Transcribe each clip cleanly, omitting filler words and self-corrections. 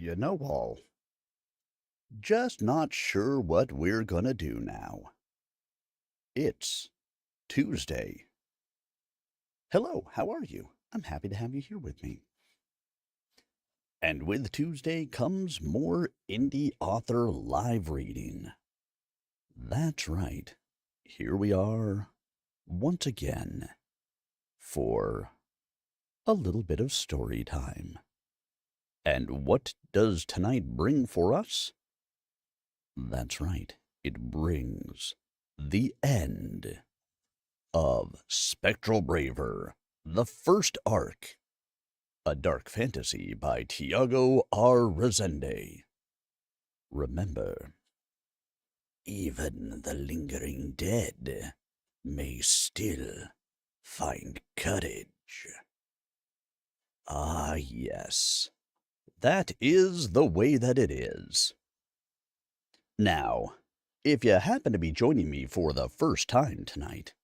You know all. Just not sure what we're gonna do now. It's Tuesday. Hello, how are you? I'm happy to have you here with me. And with Tuesday comes more indie author live reading. That's right. Here we are once again for a little bit of story time. And what does tonight bring for us? That's right. It brings the end of Spectral Braver, the first arc, a dark fantasy by Tiago Resende. Remember, even the lingering dead may still find courage. Ah, yes, that is the way that it is. Now, if you happen to be joining me for the first time tonight,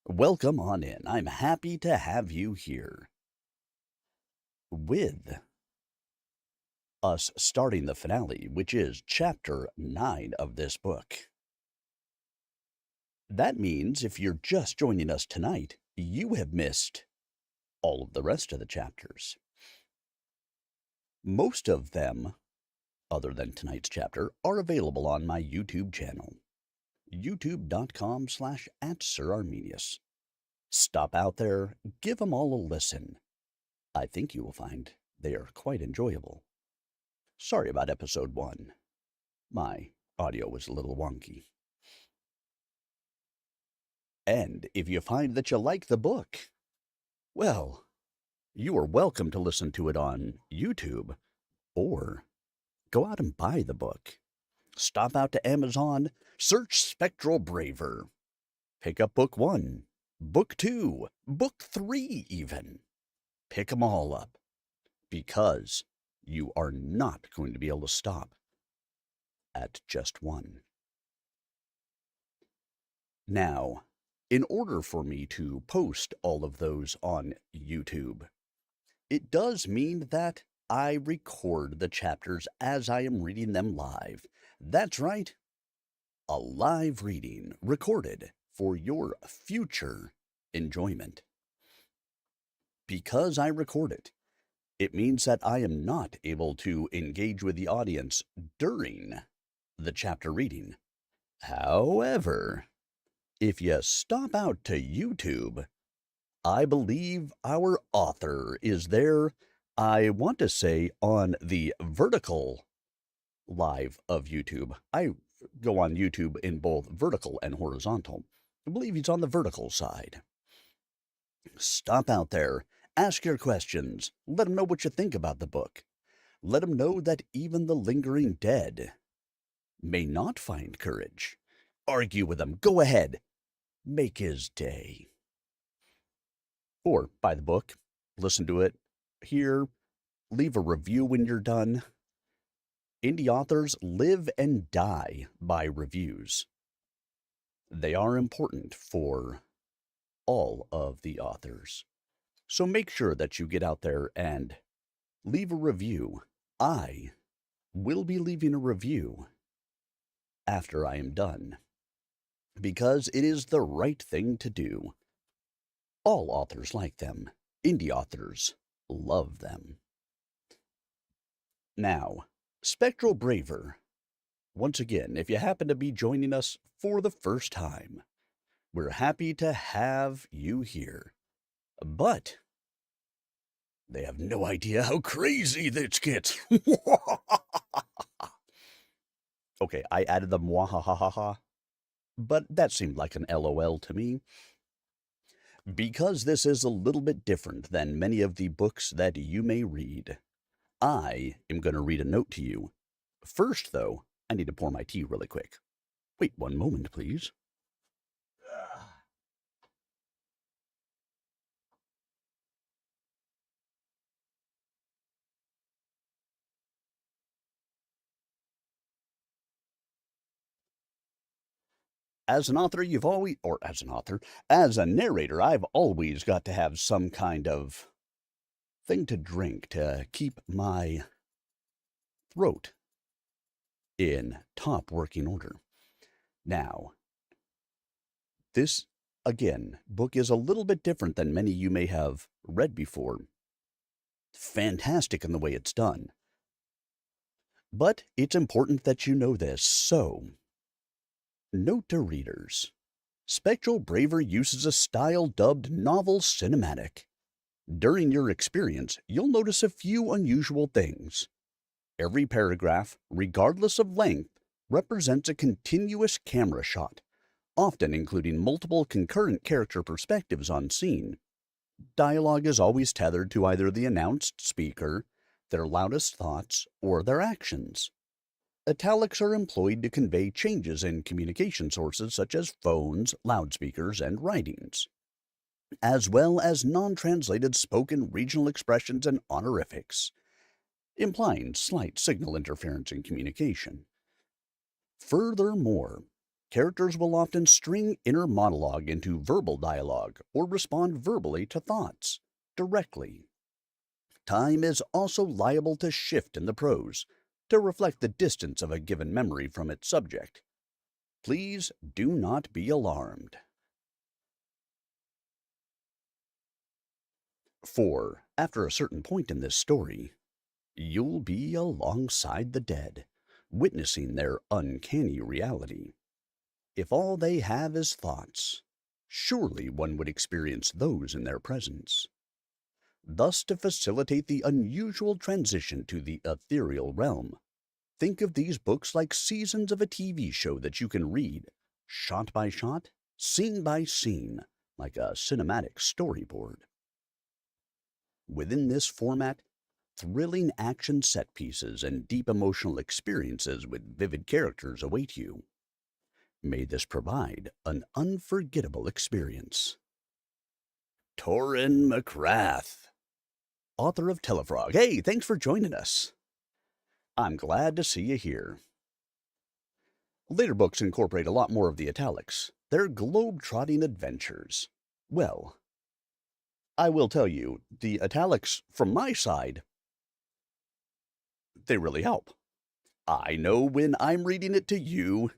welcome on in. I'm happy to have you here. With us starting the finale, which is chapter 9 of this book. That means if you're just joining us tonight, you have missed all of the rest of the chapters. Most of them, other than tonight's chapter, are available on my YouTube channel, youtube.com/@SirArminius. Stop out there, give them all a listen. I think you will find they are quite enjoyable. Sorry about episode 1. My audio was a little wonky. And if you find that you like the book, well, you are welcome to listen to it on YouTube, or go out and buy the book. Stop out to Amazon, search Spectral Braver. Pick up book 1, book 2, book 3 even. Pick them all up, because you are not going to be able to stop at just one. Now, in order for me to post all of those on YouTube, it does mean that I record the chapters as I am reading them live. That's right, a live reading recorded for your future enjoyment. Because I record it, it means that I am not able to engage with the audience during the chapter reading. However, if you stop out to YouTube, I believe our author is there. I want to say on the vertical live of YouTube. I go on YouTube in both vertical and horizontal. I believe he's on the vertical side. Stop out there, ask your questions, let him know what you think about the book. Let him know that even the lingering dead may not find courage. Argue with him, go ahead, make his day. Or buy the book, listen to it here, leave a review when you're done. Indie authors live and die by reviews. They are important for all of the authors. So make sure that you get out there and leave a review. I will be leaving a review after I am done, because it is the right thing to do. All authors like them. Indie authors love them. Now, Spectral Braver. Once again, if you happen to be joining us for the first time, we're happy to have you here. But they have no idea how crazy this gets. Okay, I added the mwahahaha, but that seemed like an LOL to me. Because this is a little bit different than many of the books that you may read, I am going to read a note to you. First, though, I need to pour my tea really quick. Wait one moment, please. As an author, you've always, or as an author, as a narrator, I've always got to have some kind of thing to drink to keep my throat in top working order. Now, this, again, book is a little bit different than many you may have read before. Fantastic in the way it's done. But it's important that you know this, so note to readers. Spectral Braver uses a style dubbed novel cinematic. During your experience, you'll notice a few unusual things. Every paragraph, regardless of length, represents a continuous camera shot, often including multiple concurrent character perspectives on scene. Dialogue is always tethered to either the announced speaker, their loudest thoughts, or their actions. Italics are employed to convey changes in communication sources such as phones, loudspeakers, and writings, as well as non-translated spoken regional expressions and honorifics, implying slight signal interference in communication. Furthermore, characters will often string inner monologue into verbal dialogue or respond verbally to thoughts, directly. Time is also liable to shift in the prose, to reflect the distance of a given memory from its subject. Please do not be alarmed. 4. After a certain point in this story, you'll be alongside the dead, witnessing their uncanny reality. If all they have is thoughts, surely one would experience those in their presence. Thus, to facilitate the unusual transition to the ethereal realm, think of these books like seasons of a TV show that you can read, shot by shot, scene by scene, like a cinematic storyboard. Within this format, thrilling action set pieces and deep emotional experiences with vivid characters await you. May this provide an unforgettable experience. Torrin McGrath, author of Telefrog. Hey, thanks for joining us. I'm glad to see you here. Later books incorporate a lot more of the italics. They're globe-trotting adventures. Well, I will tell you, the italics from my side, they really help. I know when I'm reading it to you,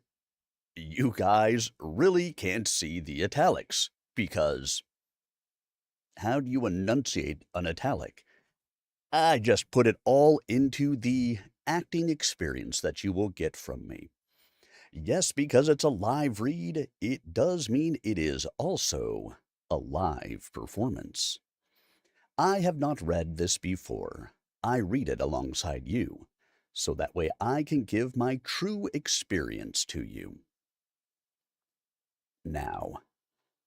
you guys really can't see the italics, because how do you enunciate an italic? I just put it all into the acting experience that you will get from me. Yes, because it's a live read, it does mean it is also a live performance. I have not read this before. I read it alongside you, so that way I can give my true experience to you. Now,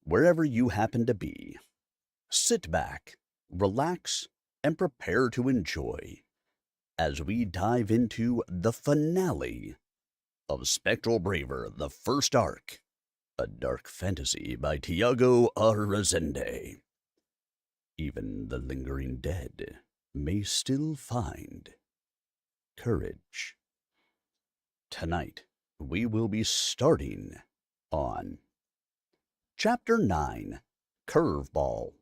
wherever you happen to be, sit back, relax, and prepare to enjoy as we dive into the finale of Spectral Braver, the first arc, a dark fantasy by Tiago Resende. Even the lingering dead may still find courage. Tonight, we will be starting on Chapter 9, Curveball.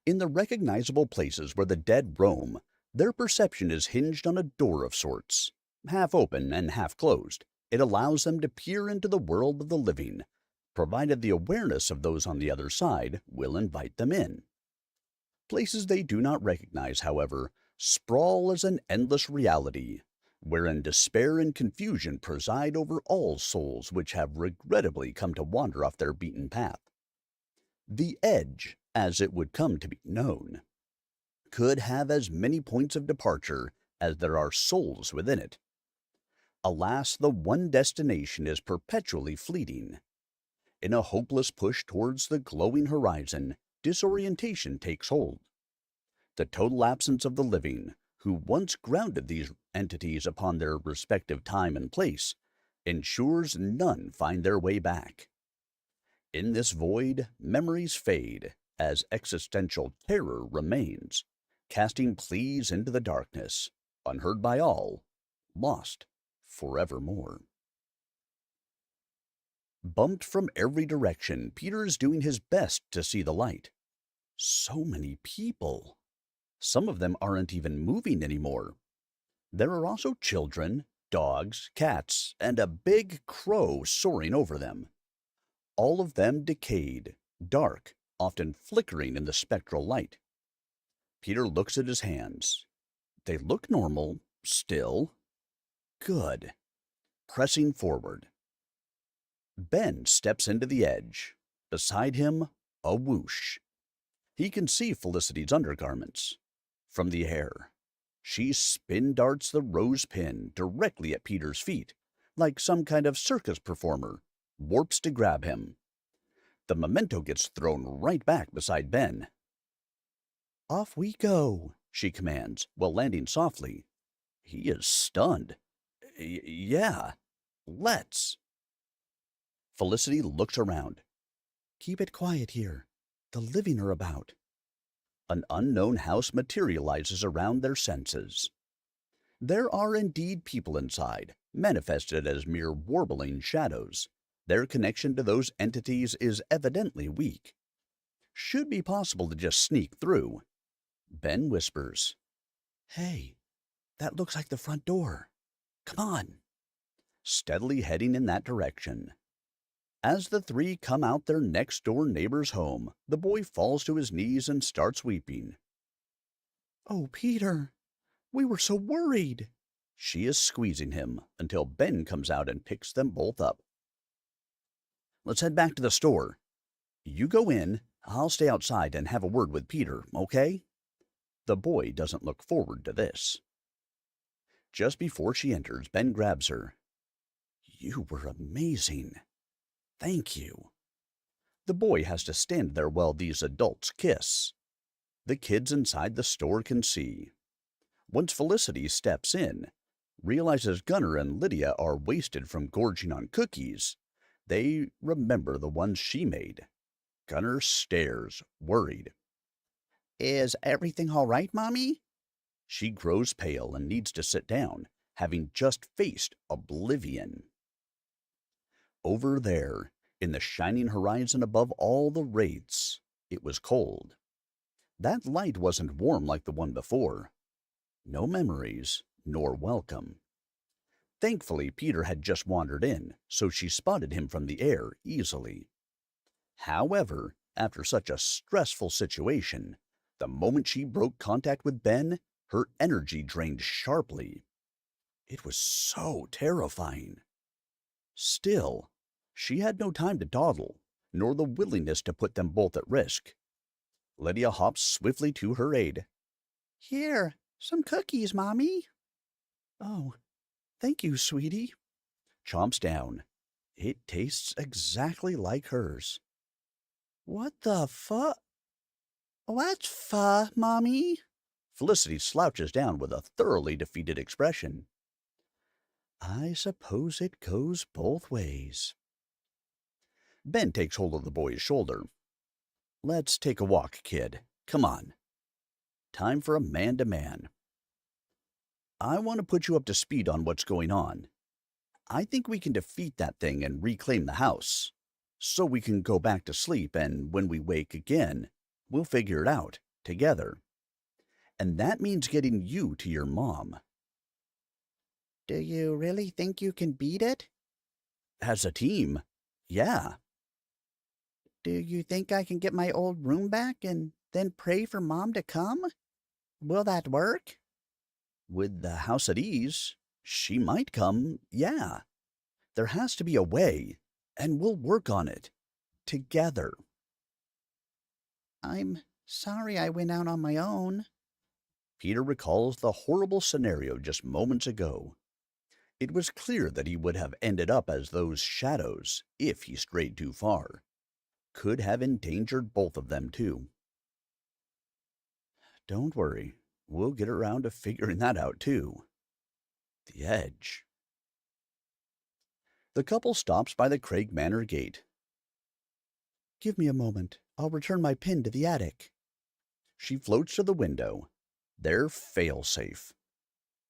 In the recognizable places where the dead roam, their perception is hinged on a door of sorts. Half open and half closed, it allows them to peer into the world of the living, provided the awareness of those on the other side will invite them in. Places they do not recognize, however, sprawl as an endless reality, wherein despair and confusion preside over all souls which have regrettably come to wander off their beaten path. The Edge, as it would come to be known, could have as many points of departure as there are souls within it. Alas, the one destination is perpetually fleeting. In a hopeless push towards the glowing horizon, disorientation takes hold. The total absence of the living, who once grounded these entities upon their respective time and place, ensures none find their way back. In this void, memories fade, as existential terror remains, casting pleas into the darkness, unheard by all, lost forevermore. Bumped from every direction, Peter is doing his best to see the light. So many people. Some of them aren't even moving anymore. There are also children, dogs, cats, and a big crow soaring over them, all of them decayed, dark, often flickering in the spectral light. Peter looks at his hands. They look normal, still. Good. Pressing forward. Ben steps into the edge. Beside him, a whoosh. He can see Felicity's undergarments. From the air, she spin darts the rose pin directly at Peter's feet, like some kind of circus performer, warps to grab him. The memento gets thrown right back beside Ben. Off we go, she commands, while landing softly. He is stunned. Yeah, let's. Felicity looks around. Keep it quiet here. The living are about. An unknown house materializes around their senses. There are indeed people inside, manifested as mere warbling shadows. Their connection to those entities is evidently weak. Should be possible to just sneak through. Ben whispers, Hey, that looks like the front door. Come on. Steadily heading in that direction. As the three come out their next-door neighbor's home, the boy falls to his knees and starts weeping. Oh, Peter, we were so worried. She is squeezing him until Ben comes out and picks them both up. Let's head back to the store. You go in, I'll stay outside and have a word with Peter, okay? The boy doesn't look forward to this. Just before she enters, Ben grabs her. You were amazing. Thank you. The boy has to stand there while these adults kiss. The kids inside the store can see. Once Felicity steps in, realizes Gunnar and Lydia are wasted from gorging on cookies, they remember the ones she made. Gunnar stares, worried. Is everything all right, Mommy? She grows pale and needs to sit down, having just faced oblivion. Over there, in the shining horizon above all the wraiths, it was cold. That light wasn't warm like the one before. No memories, nor welcome. Thankfully, Peter had just wandered in, so she spotted him from the air easily. However, after such a stressful situation, the moment she broke contact with Ben, her energy drained sharply. It was so terrifying. Still, she had no time to dawdle, nor the willingness to put them both at risk. Lydia hops swiftly to her aid. Here, some cookies, Mommy. Oh, thank you, sweetie. Chomps down. It tastes exactly like hers. What the What's Mommy? Felicity slouches down with a thoroughly defeated expression. I suppose it goes both ways. Ben takes hold of the boy's shoulder. Let's take a walk, kid. Come on. Time for a man-to-man. I want to put you up to speed on what's going on. I think we can defeat that thing and reclaim the house. So we can go back to sleep, and when we wake again, we'll figure it out, together. And that means getting you to your mom. Do you really think you can beat it? As a team, yeah. Do you think I can get my old room back and then pray for Mom to come? Will that work? With the house at ease, she might come, yeah. There has to be a way, and we'll work on it. Together. I'm sorry I went out on my own. Peter recalls the horrible scenario just moments ago. It was clear that he would have ended up as those shadows if he strayed too far. Could have endangered both of them, too. Don't worry. We'll get around to figuring that out, too. The edge. The couple stops by the Craig Manor gate. Give me a moment. I'll return my pin to the attic. She floats to the window. They're fail-safe.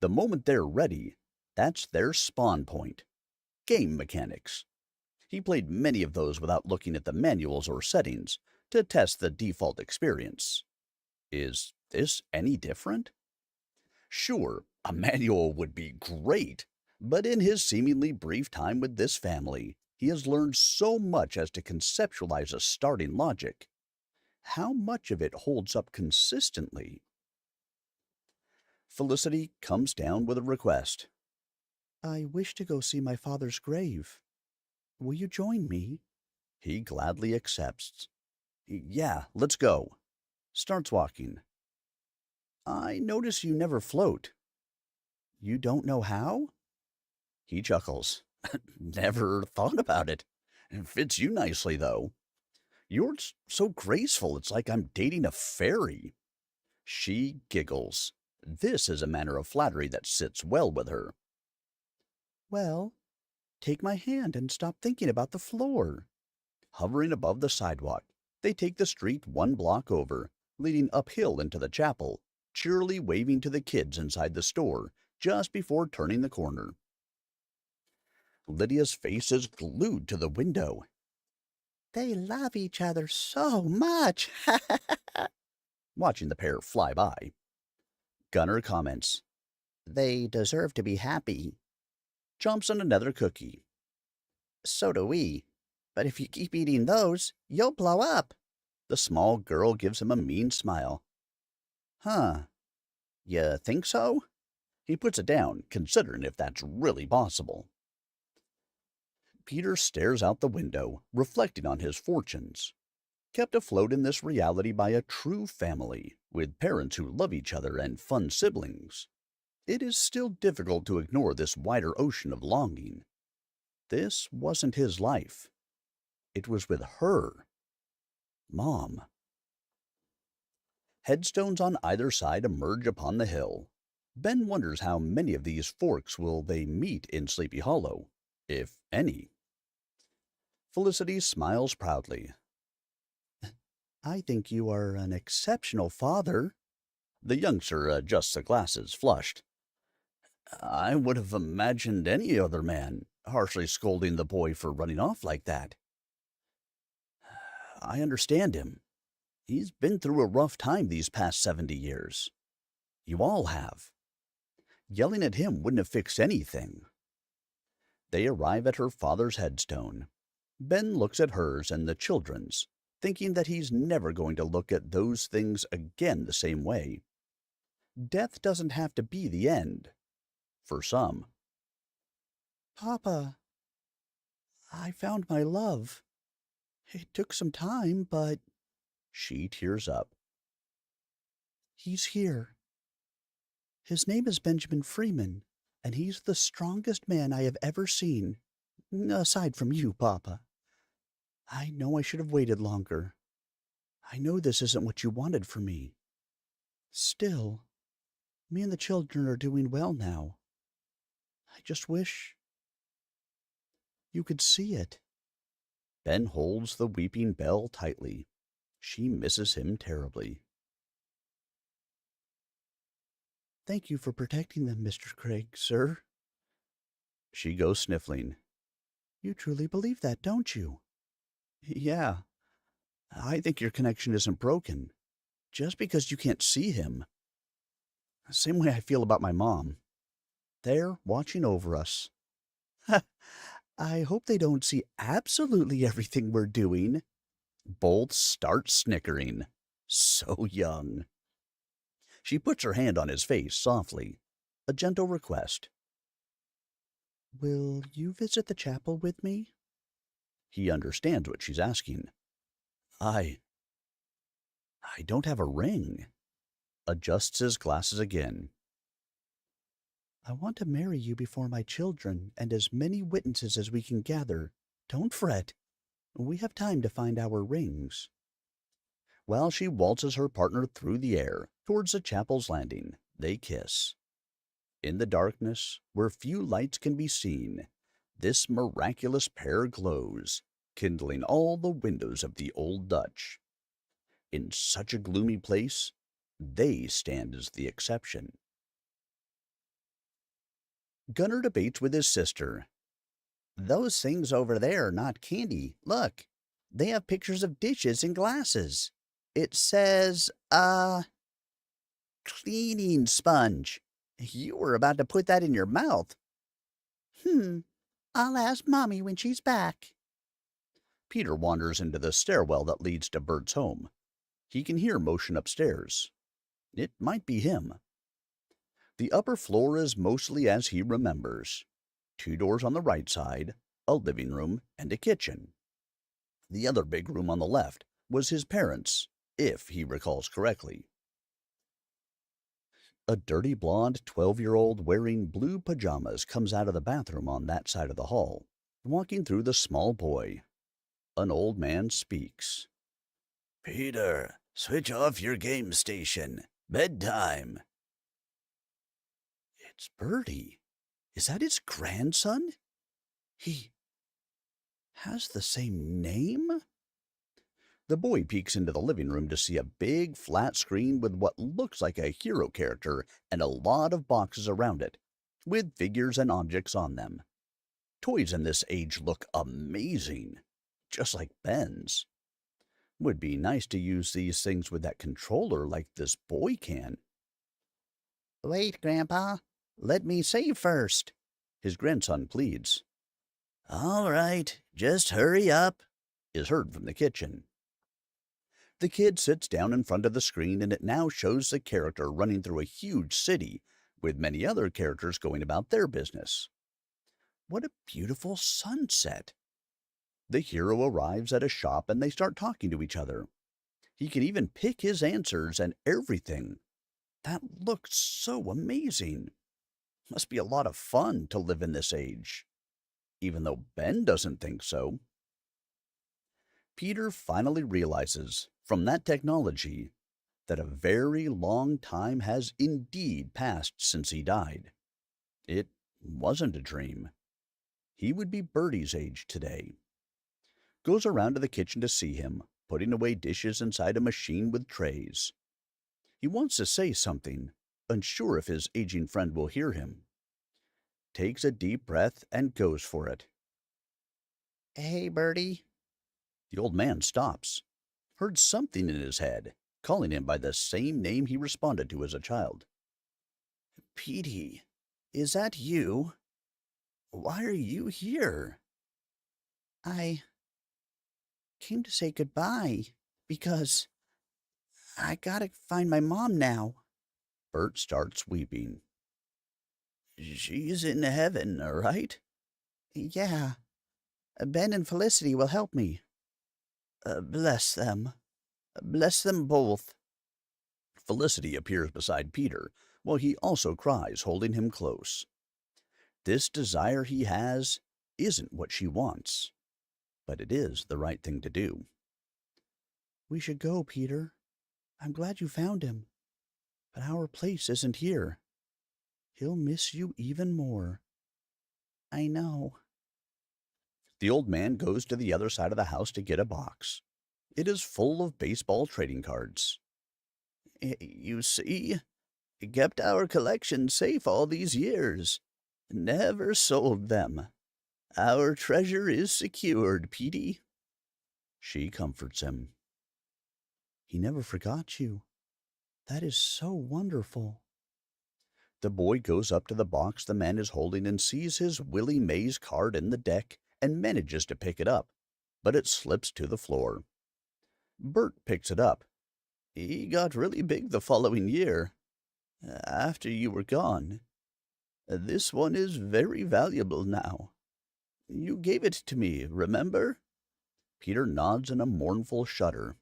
The moment they're ready, that's their spawn point. Game mechanics. He played many of those without looking at the manuals or settings to test the default experience. Is this any different? Sure, A manual would be great, but in his seemingly brief time with this family, he has learned so much as to conceptualize a starting logic. How much of it holds up consistently? Felicity comes down with a request. I wish to go see my father's grave. Will you join me? He gladly accepts. Yeah, let's go. Starts walking. I notice you never float. You don't know how? He chuckles. Never thought about it. It fits you nicely, though. You're so graceful, it's like I'm dating a fairy. She giggles. This is a manner of flattery that sits well with her. Well, take my hand and stop thinking about the floor. Hovering above the sidewalk, they take the street one block over, leading uphill into the chapel, cheerily waving to the kids inside the store just before turning the corner. Lydia's face is glued to the window. They love each other so much. Watching the pair fly by. Gunnar comments, they deserve to be happy. Jumps on another cookie. So do we. But if you keep eating those, you'll blow up. The small girl gives him a mean smile. Huh. You think so? He puts it down, considering if that's really possible. Peter stares out the window, reflecting on his fortunes. Kept afloat in this reality by a true family, with parents who love each other and fun siblings. It is still difficult to ignore this wider ocean of longing. This wasn't his life. It was with her. Mom. Headstones on either side emerge upon the hill. Ben wonders how many of these forks will they meet in Sleepy Hollow, if any. Felicity smiles proudly. I think you are an exceptional father. The youngster adjusts the glasses, flushed. I would have imagined any other man harshly scolding the boy for running off like that. I understand him. He's been through a rough time these past 70 years. You all have. Yelling at him wouldn't have fixed anything. They arrive at her father's headstone. Ben looks at hers and the children's, thinking that he's never going to look at those things again the same way. Death doesn't have to be the end. For some. Papa, I found my love. It took some time, but... She tears up. He's here. His name is Benjamin Freeman, and he's the strongest man I have ever seen, aside from you, Papa. I know I should have waited longer. I know this isn't what you wanted for me. Still, me and the children are doing well now. I just wish you could see it. Ben holds the weeping Belle tightly. She misses him terribly. Thank you for protecting them, Mr. Craig, sir. She goes sniffling. You truly believe that, don't you? Yeah. I think your connection isn't broken. Just because you can't see him. Same way I feel about my mom. They're watching over us. I hope they don't see absolutely everything we're doing. Both start snickering. So young. She puts her hand on his face softly. A gentle request. Will you visit the chapel with me? He understands what she's asking. I don't have a ring. Adjusts his glasses again. I want to marry you before my children and as many witnesses as we can gather. Don't fret. We have time to find our rings. While she waltzes her partner through the air towards the chapel's landing, they kiss. In the darkness, where few lights can be seen, this miraculous pair glows, kindling all the windows of the old Dutch. In such a gloomy place, they stand as the exception. Gunnar debates with his sister. Those things over there are not candy. Look, they have pictures of dishes and glasses. It says, cleaning sponge. You were about to put that in your mouth. Hmm, I'll ask Mommy when she's back. Peter wanders into the stairwell that leads to Bert's home. He can hear motion upstairs. It might be him. The upper floor is mostly as he remembers. 2 doors on the right side, a living room, and a kitchen. The other big room on the left was his parents', if he recalls correctly. A dirty blonde 12-year-old wearing blue pajamas comes out of the bathroom on that side of the hall, walking through the small boy. An old man speaks. Peter, switch off your game station. Bedtime. It's Bertie. Is that his grandson? He has the same name? The boy peeks into the living room to see a big flat screen with what looks like a hero character and a lot of boxes around it, with figures and objects on them. Toys in this age look amazing, just like Ben's. Would be nice to use these things with that controller like this boy can. Wait, Grandpa. Let me save first. His grandson pleads. All right, just hurry up, Is heard from the kitchen. The kid sits down in front of the screen and it now shows the character running through a huge city with many other characters going about their business. What a beautiful sunset! The hero arrives at a shop and they start talking to each other. He can even pick his answers and everything. That looks so amazing. Must be a lot of fun to live in this age. Even though Ben doesn't think so. Peter finally realizes, from that technology, that a very long time has indeed passed since he died. It wasn't a dream. He would be Bertie's age today. Goes around to the kitchen to see him, putting away dishes inside a machine with trays. He wants to say something, unsure if his aging friend will hear him. Takes a deep breath and goes for it. Hey, Bertie. The old man stops. Heard something in his head, calling him by the same name he responded to as a child. Petey, is that you? Why are you here? I came to say goodbye because I gotta find my mom now. Bert starts weeping. She's in heaven, right? Yeah, Ben and Felicity will help me. Bless them. Bless them both. Felicity appears beside Peter, while he also cries, holding him close. This desire he has isn't what she wants, but it is the right thing to do. We should go, Peter. I'm glad you found him. But our place isn't here. He'll miss you even more. I know. The old man goes to the other side of the house to get a box. It is full of baseball trading cards. You see, kept our collection safe all these years. Never sold them. Our treasure is secured, Petey. She comforts him. He never forgot you. That is so wonderful. The boy goes up to the box the man is holding and sees his Willie Mays card in the deck and manages to pick it up, but it slips to the floor. Bert picks it up. He got really big the following year, after you were gone. This one is very valuable now. You gave it to me, remember? Peter nods in a mournful shudder.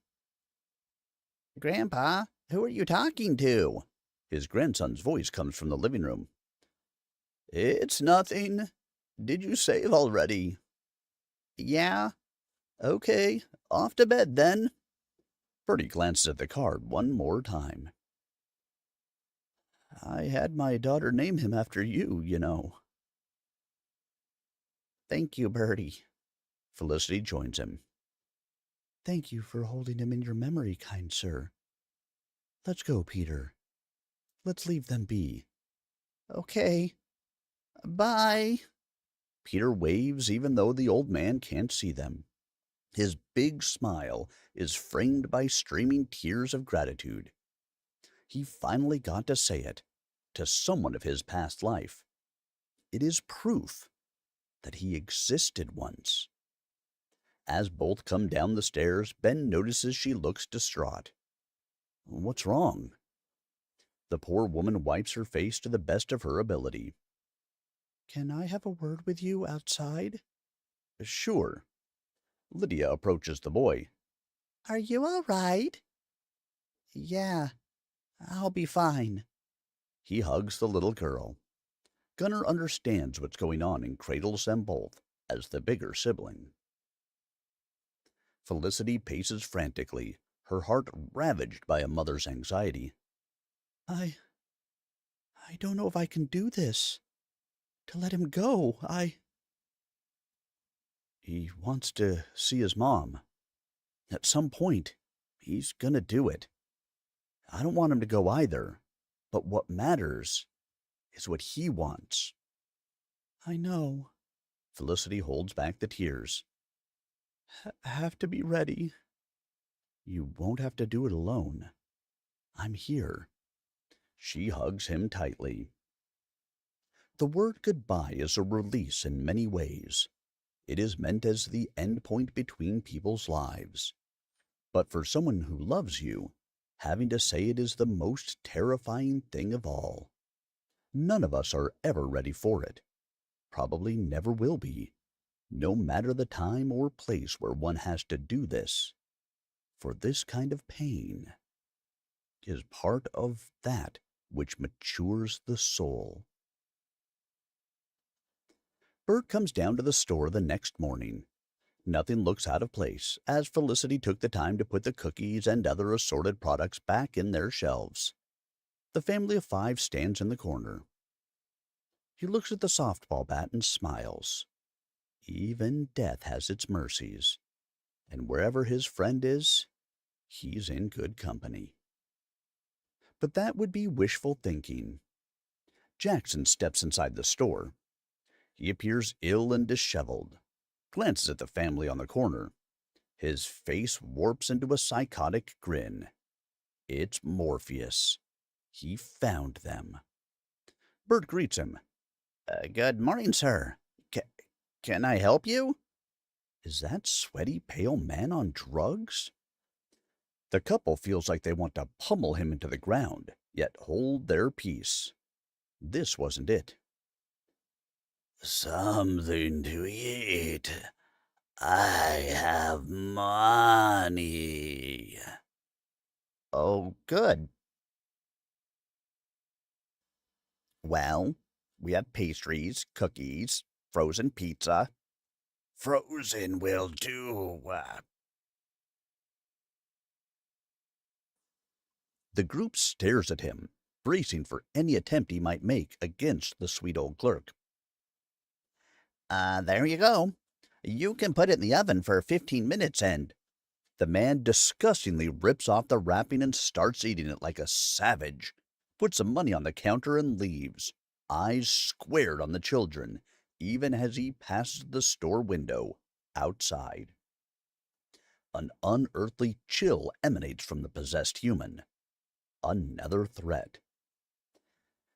Grandpa, who are you talking to? His grandson's voice comes from the living room. It's nothing. Did you save already? Yeah. Okay, off to bed then. Bertie glances at the card one more time. I had my daughter name him after you, you know. Thank you, Bertie. Felicity joins him. Thank you for holding him in your memory, kind sir. Let's go, Peter. Let's leave them be. Okay. Bye. Peter waves even though the old man can't see them. His big smile is framed by streaming tears of gratitude. He finally got to say it, to someone of his past life. It is proof that he existed once. As both come down the stairs, Ben notices she looks distraught. What's wrong? The poor woman wipes her face to the best of her ability. Can I have a word with you outside? Sure. Lydia approaches the boy. Are you all right? Yeah, I'll be fine. He hugs the little girl. Gunnar understands what's going on and cradles them both as the bigger sibling. Felicity paces frantically, her heart ravaged by a mother's anxiety. I don't know if I can do this. To let him go, He wants to see his mom. At some point, he's gonna do it. I don't want him to go either, but what matters is what he wants. I know. Felicity holds back the tears. Have to be ready. You won't have to do it alone. I'm here. She hugs him tightly. The word goodbye is a release in many ways. It is meant as the end point between people's lives. But for someone who loves you, having to say it is the most terrifying thing of all. None of us are ever ready for it. Probably never will be, no matter the time or place where one has to do this. For this kind of pain is part of that which matures the soul. Bert comes down to the store the next morning. Nothing looks out of place, as Felicity took the time to put the cookies and other assorted products back in their shelves. The family of 5 stands in the corner. He looks at the softball bat and smiles. Even death has its mercies, and wherever his friend is, he's in good company. But that would be wishful thinking. Jackson steps inside the store. He appears ill and disheveled, glances at the family on the corner. His face warps into a psychotic grin. It's Morpheus. He found them. Bert greets him. Good morning, sir. Can I help you? Is that sweaty, pale man on drugs? The couple feels like they want to pummel him into the ground, yet hold their peace. This wasn't it. Something to eat. I have money. Oh, good. Well, we have pastries, cookies, frozen pizza. Frozen will do. The group stares at him, bracing for any attempt he might make against the sweet old clerk. There you go. You can put it in the oven for 15 minutes and... The man disgustingly rips off the wrapping and starts eating it like a savage, puts some money on the counter and leaves, eyes squared on the children, even as he passes the store window outside. An unearthly chill emanates from the possessed human. Another threat.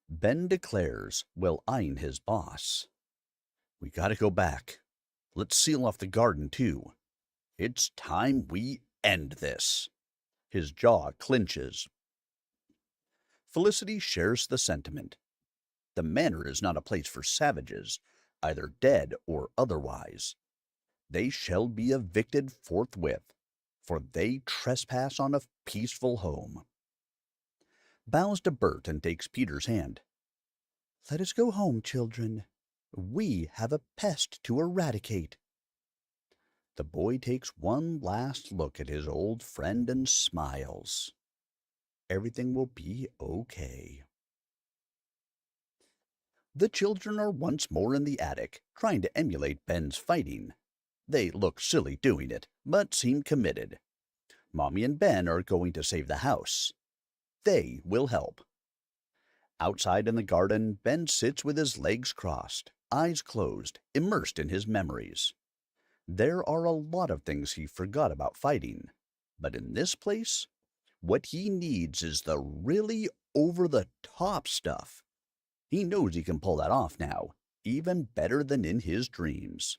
Ben declares, while eyeing his boss. We gotta go back. Let's seal off the garden, too. It's time we end this. His jaw clenches. Felicity shares the sentiment. The manor is not a place for savages, either dead or otherwise. They shall be evicted forthwith, for they trespass on a peaceful home. Bows to Bert and takes Peter's hand. Let us go home, children. We have a pest to eradicate. The boy takes one last look at his old friend and smiles. Everything will be okay. The children are once more in the attic, trying to emulate Ben's fighting. They look silly doing it, but seem committed. Mommy and Ben are going to save the house. They will help. Outside in the garden, Ben sits with his legs crossed, eyes closed, immersed in his memories. There are a lot of things he forgot about fighting, but in this place, what he needs is the really over-the-top stuff. He knows he can pull that off now, even better than in his dreams.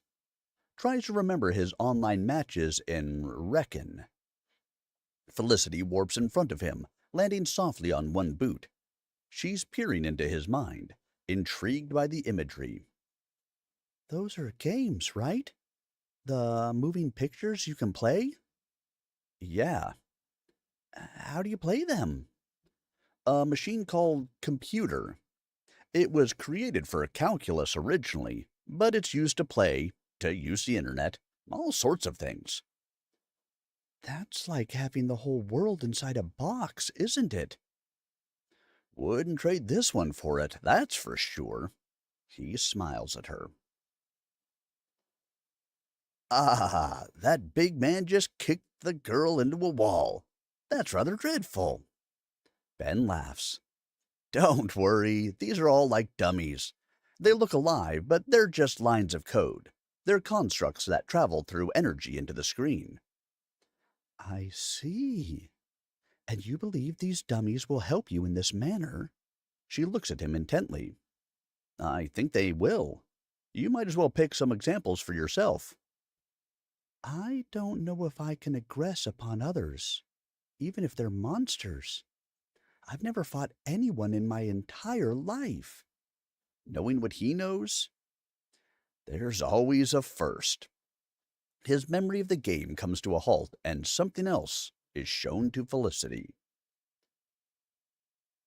Tries to remember his online matches and reckon. Felicity warps in front of him, landing softly on one boot. She's peering into his mind, intrigued by the imagery. Those are games, right? The moving pictures you can play? Yeah, How do you play them? a machine called computer. It was created for calculus originally, but it's used to use the internet, all sorts of things. That's like having the whole world inside a box, isn't it? Wouldn't trade this one for it, that's for sure. He smiles at her. Ah, that big man just kicked the girl into a wall. That's rather dreadful. Ben laughs. Don't worry, these are all like dummies. They look alive, but they're just lines of code. They're constructs that travel through energy into the screen. I see. And you believe these dummies will help you in this manner? She looks at him intently. I think they will. You might as well pick some examples for yourself. I don't know if I can aggress upon others, even if they're monsters. I've never fought anyone in my entire life. Knowing what he knows, there's always a first. His memory of the game comes to a halt, and something else is shown to Felicity.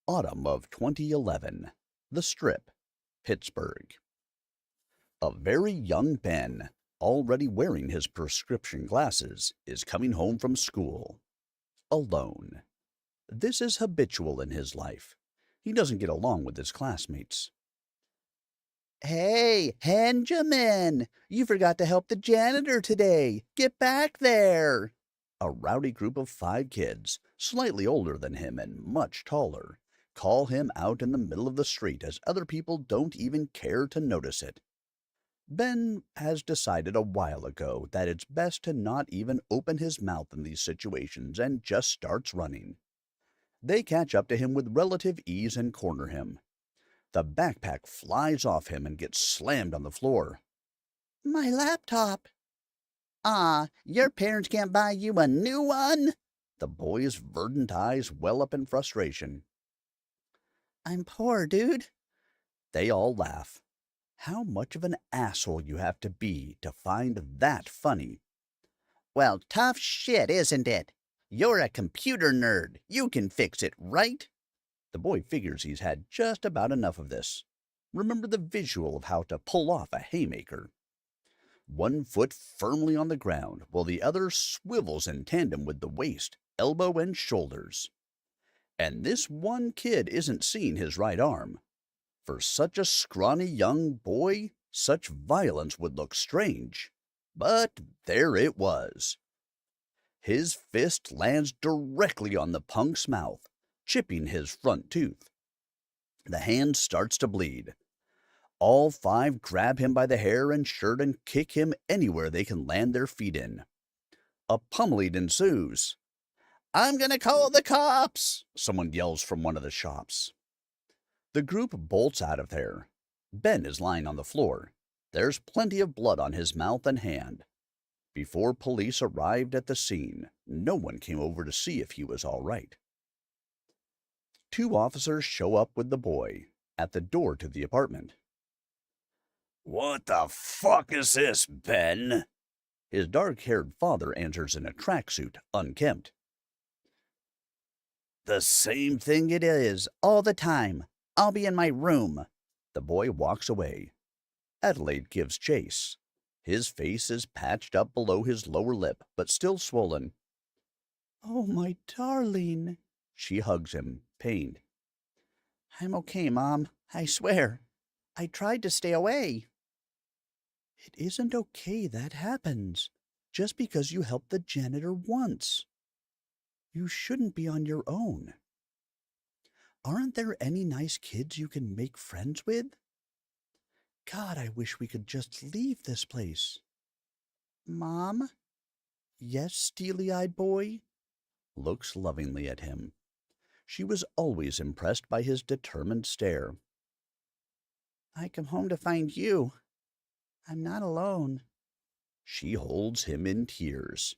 Autumn of 2011. The Strip, Pittsburgh. A very young Ben, already wearing his prescription glasses, is coming home from school. Alone. This is habitual in his life. He doesn't get along with his classmates. Hey, Benjamin! You forgot to help the janitor today. Get back there! A rowdy group of 5 kids, slightly older than him and much taller, call him out in the middle of the street as other people don't even care to notice it. Ben has decided a while ago that it's best to not even open his mouth in these situations and just starts running. They catch up to him with relative ease and corner him. The backpack flies off him and gets slammed on the floor. My laptop! Your parents can't buy you a new one? The boy's verdant eyes well up in frustration. I'm poor, dude. They all laugh. How much of an asshole you have to be to find that funny. Well, tough shit, isn't it? You're a computer nerd. You can fix it, right? The boy figures he's had just about enough of this. Remember the visual of how to pull off a haymaker. One foot firmly on the ground, while the other swivels in tandem with the waist, elbow, and shoulders. And this one kid isn't seeing his right arm. For such a scrawny young boy, such violence would look strange. But there it was. His fist lands directly on the punk's mouth, chipping his front tooth. The hand starts to bleed. All 5 grab him by the hair and shirt and kick him anywhere they can land their feet in. A pummeling ensues. "I'm gonna call the cops!" someone yells from one of the shops. The group bolts out of there. Ben is lying on the floor. There's plenty of blood on his mouth and hand. Before police arrived at the scene, no one came over to see if he was all right. 2 officers show up with the boy at the door to the apartment. "What the fuck is this, Ben?" His dark-haired father answers in a tracksuit, unkempt. The same thing it is, all the time. I'll be in my room. The boy walks away. Adelaide gives chase. His face is patched up below his lower lip, but still swollen. Oh, my darling. She hugs him, pained. I'm okay, Mom. I swear. I tried to stay away. It isn't okay that happens, just because you helped the janitor once. You shouldn't be on your own. Aren't there any nice kids you can make friends with? God, I wish we could just leave this place. Mom? Yes, steely-eyed boy? Looks lovingly at him. She was always impressed by his determined stare. I come home to find you. I'm not alone. She holds him in tears.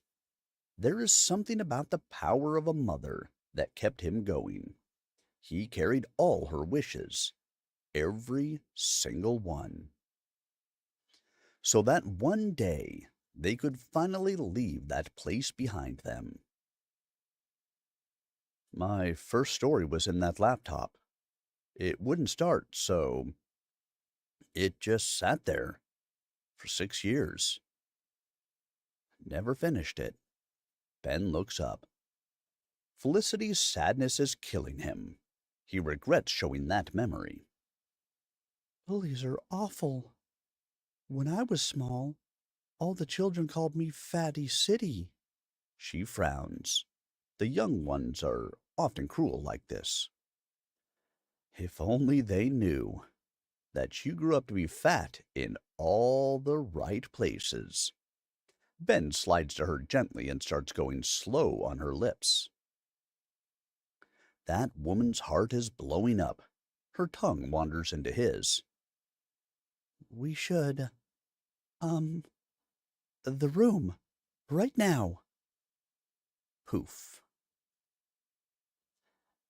There is something about the power of a mother that kept him going. He carried all her wishes, every single one. So that one day they could finally leave that place behind them. My first story was in that laptop. It wouldn't start, so it just sat there for 6 years. Never finished it. Ben looks up. Felicity's sadness is killing him. He regrets showing that memory. Bullies are awful. When I was small, all the children called me Fatty City. She frowns. The young ones are often cruel like this. If only they knew that you grew up to be fat in all the right places. Ben slides to her gently and starts going slow on her lips. That woman's heart is blowing up. Her tongue wanders into his. We should, the room, right now. Poof.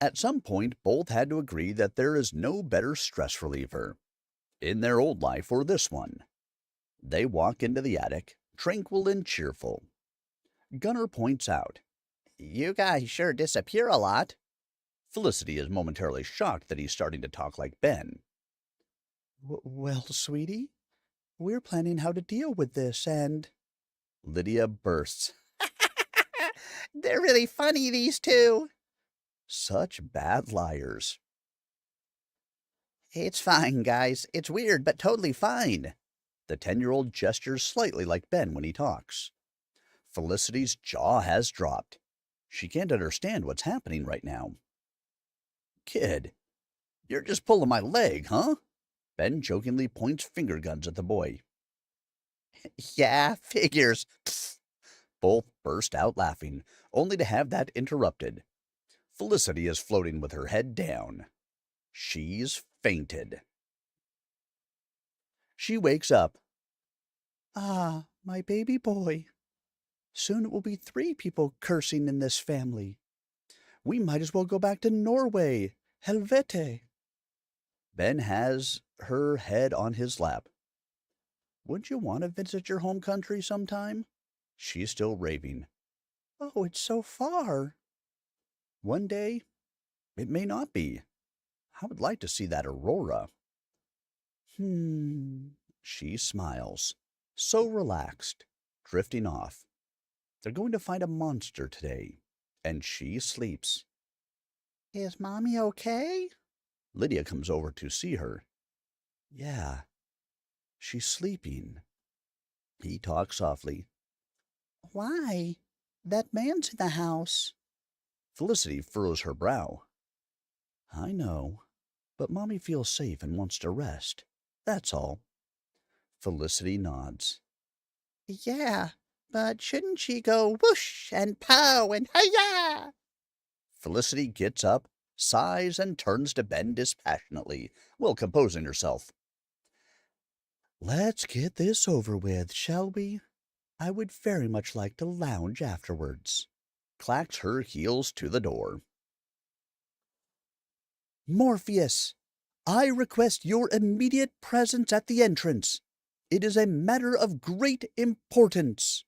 At some point, both had to agree that there is no better stress reliever, in their old life or this one. They walk into the attic, tranquil and cheerful. Gunnar points out, You guys sure disappear a lot. Felicity is momentarily shocked that he's starting to talk like Ben. Well, sweetie, we're planning how to deal with this, and... Lydia bursts. They're really funny, these two. Such bad liars. It's fine, guys. It's weird, but totally fine. The 10-year-old gestures slightly like Ben when he talks. Felicity's jaw has dropped. She can't understand what's happening right now. Kid, you're just pulling my leg, huh? Ben jokingly points finger guns at the boy. Yeah, figures. Both burst out laughing, only to have that interrupted. Felicity is floating with her head down. She's fainted. She wakes up. Ah, my baby boy. Soon it will be 3 people cursing in this family. We might as well go back to Norway. Helvete. Ben has her head on his lap. Wouldn't you want to visit your home country sometime? She's still raving. Oh, it's so far. One day, it may not be. I would like to see that aurora. She smiles, so relaxed, drifting off. They're going to find a monster today, and she sleeps. Is Mommy okay? Lydia comes over to see her. Yeah, she's sleeping. He talks softly. Why? That man's in the house. Felicity furrows her brow. I know, but Mommy feels safe and wants to rest. That's all. Felicity nods. Yeah, but shouldn't she go whoosh and pow and hi-ya? Felicity gets up, sighs, and turns to Ben dispassionately, while composing herself. Let's get this over with, shall we? I would very much like to lounge afterwards. Clacks her heels to the door. Morpheus, I request your immediate presence at the entrance. It is a matter of great importance.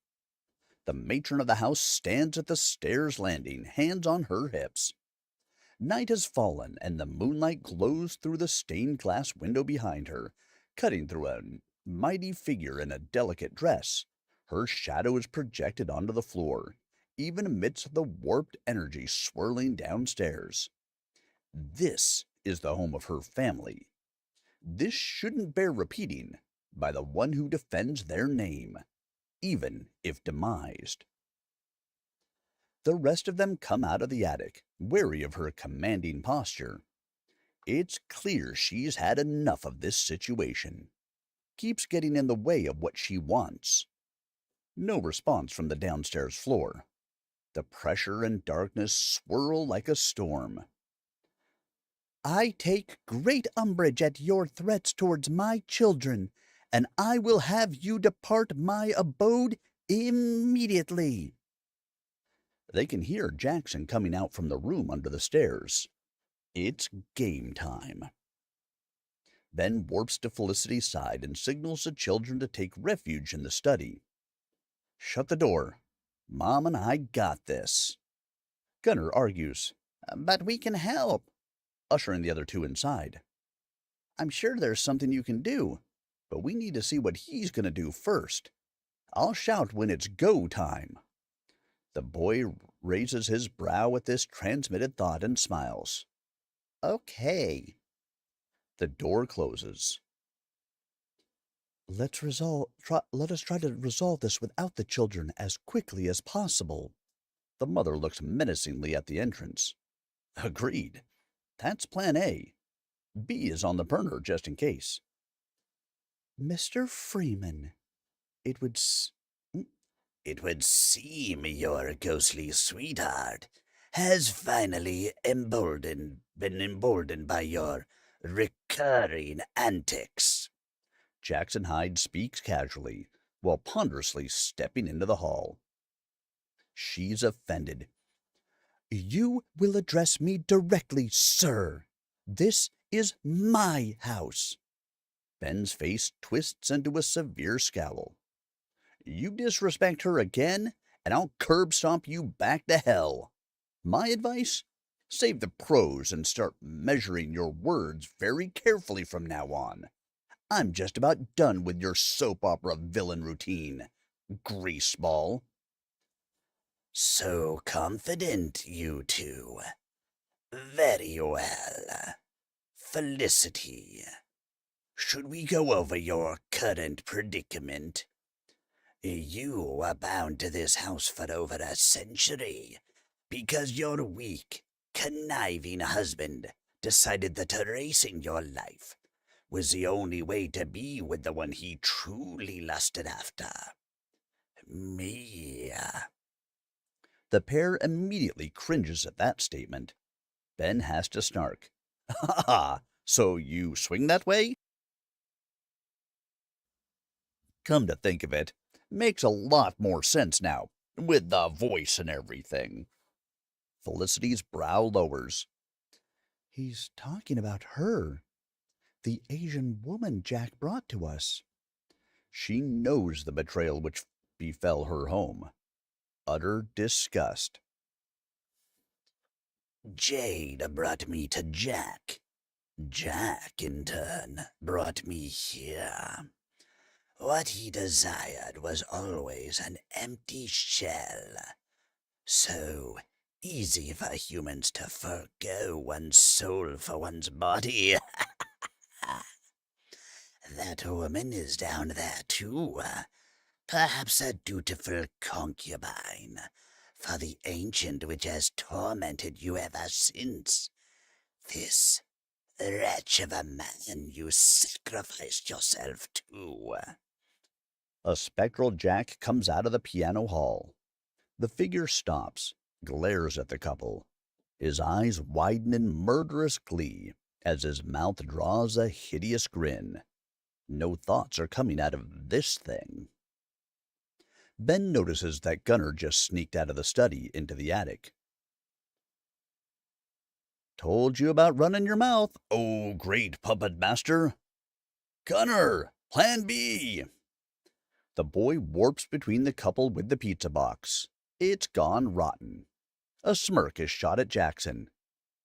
The matron of the house stands at the stairs landing, hands on her hips. Night has fallen, and the moonlight glows through the stained glass window behind her, cutting through a mighty figure in a delicate dress. Her shadow is projected onto the floor, even amidst the warped energy swirling downstairs. This is the home of her family. This shouldn't bear repeating by the one who defends their name, even if demised. The rest of them come out of the attic, wary of her commanding posture. It's clear she's had enough of this situation. Keeps getting in the way of what she wants. No response from the downstairs floor. The pressure and darkness swirl like a storm. I take great umbrage at your threats towards my children, and I will have you depart my abode immediately. They can hear Jackson coming out from the room under the stairs. It's game time. Ben warps to Felicity's side and signals the children to take refuge in the study. Shut the door. Mom and I got this. Gunnar argues. But we can help. Ushering the other two inside. I'm sure there's something you can do, but we need to see what he's going to do first. I'll shout when it's go time. The boy raises his brow at this transmitted thought and smiles. Okay. The door closes. Let us try to resolve this without the children as quickly as possible. The mother looks menacingly at the entrance. Agreed. That's plan A. B is on the burner just in case. Mr. Freeman, it would seem your ghostly sweetheart has finally been emboldened by your recurring antics. Jackson Hyde speaks casually, while ponderously stepping into the hall. She's offended. You will address me directly, sir. This is my house. Ben's face twists into a severe scowl. You disrespect her again, and I'll curb stomp you back to hell. My advice? Save the prose and start measuring your words very carefully from now on. I'm just about done with your soap opera villain routine, greaseball. So confident, you two. Very well. Felicity, should we go over your current predicament? You are bound to this house for over a century because your weak, conniving husband decided that erasing your life was the only way to be with the one he truly lusted after. Me. The pair immediately cringes at that statement. Ben has to snark. Ha ha! So you swing that way? Come to think of it, makes a lot more sense now, with the voice and everything. Felicity's brow lowers. He's talking about her, the Asian woman Jack brought to us. She knows the betrayal which befell her home. Utter disgust. Jade brought me to Jack. Jack, in turn, brought me here. What he desired was always an empty shell. So easy for humans to forgo one's soul for one's body. That woman is down there too. Perhaps a dutiful concubine for the ancient which has tormented you ever since. This wretch of a man you sacrificed yourself to. A spectral Jack comes out of the piano hall. The figure stops, glares at the couple. His eyes widen in murderous glee as his mouth draws a hideous grin. No thoughts are coming out of this thing. Ben notices that Gunnar just sneaked out of the study into the attic. Told you about running your mouth, oh great puppet master. Gunnar, plan B. The boy warps between the couple with the pizza box. It's gone rotten. A smirk is shot at Jackson.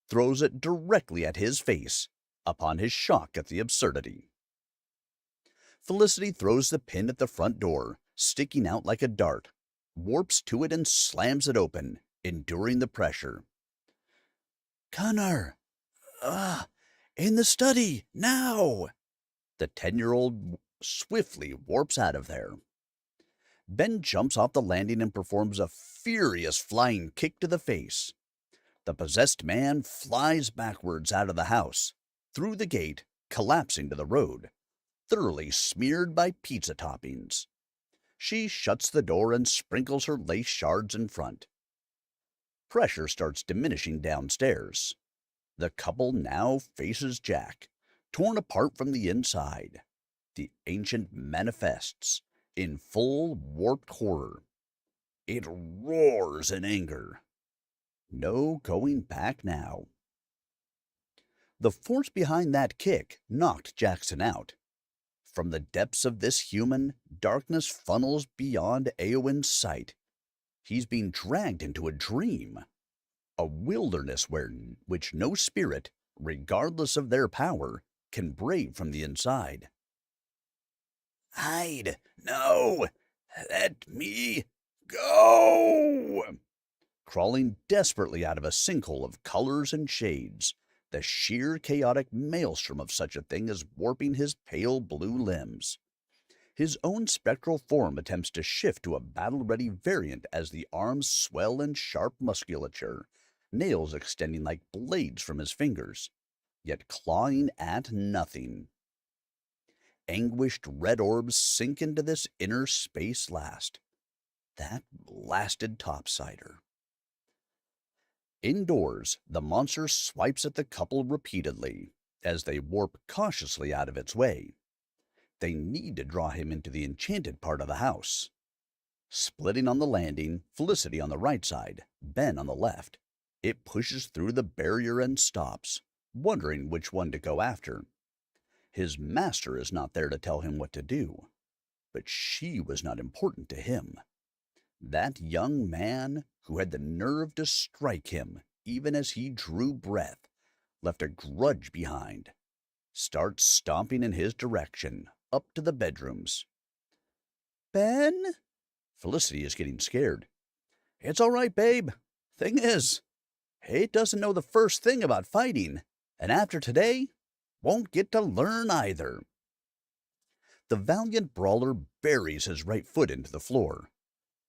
Throws it directly at his face, upon his shock at the absurdity. Felicity throws the pin at the front door, sticking out like a dart, warps to it and slams it open, enduring the pressure. Gunnar! In the study, now! The 10-year-old swiftly warps out of there. Ben jumps off the landing and performs a furious flying kick to the face. The possessed man flies backwards out of the house, through the gate, collapsing to the road, thoroughly smeared by pizza toppings. She shuts the door and sprinkles her lace shards in front. Pressure starts diminishing downstairs. The couple now faces Jack, torn apart from the inside. The ancient manifests in full warped horror. It roars in anger. No going back now. The force behind that kick knocked Jackson out. From the depths of this human, darkness funnels beyond Eowyn's sight. He's being dragged into a dream, a wilderness which no spirit, regardless of their power, can brave from the inside. Hide! No! Let me go! Crawling desperately out of a sinkhole of colors and shades, the sheer chaotic maelstrom of such a thing is warping his pale blue limbs. His own spectral form attempts to shift to a battle-ready variant as the arms swell in sharp musculature, nails extending like blades from his fingers, yet clawing at nothing. Anguished red orbs sink into this inner space last. That blasted topsider. Indoors, the monster swipes at the couple repeatedly, as they warp cautiously out of its way. They need to draw him into the enchanted part of the house. Splitting on the landing, Felicity on the right side, Ben on the left, it pushes through the barrier and stops, wondering which one to go after. His master is not there to tell him what to do, but she was not important to him. That young man who had the nerve to strike him even as he drew breath left a grudge behind. Starts stomping in his direction, up to the bedrooms. Ben? Felicity is getting scared. It's all right, babe. Thing is, he doesn't know the first thing about fighting, and after today, won't get to learn either. The valiant brawler buries his right foot into the floor.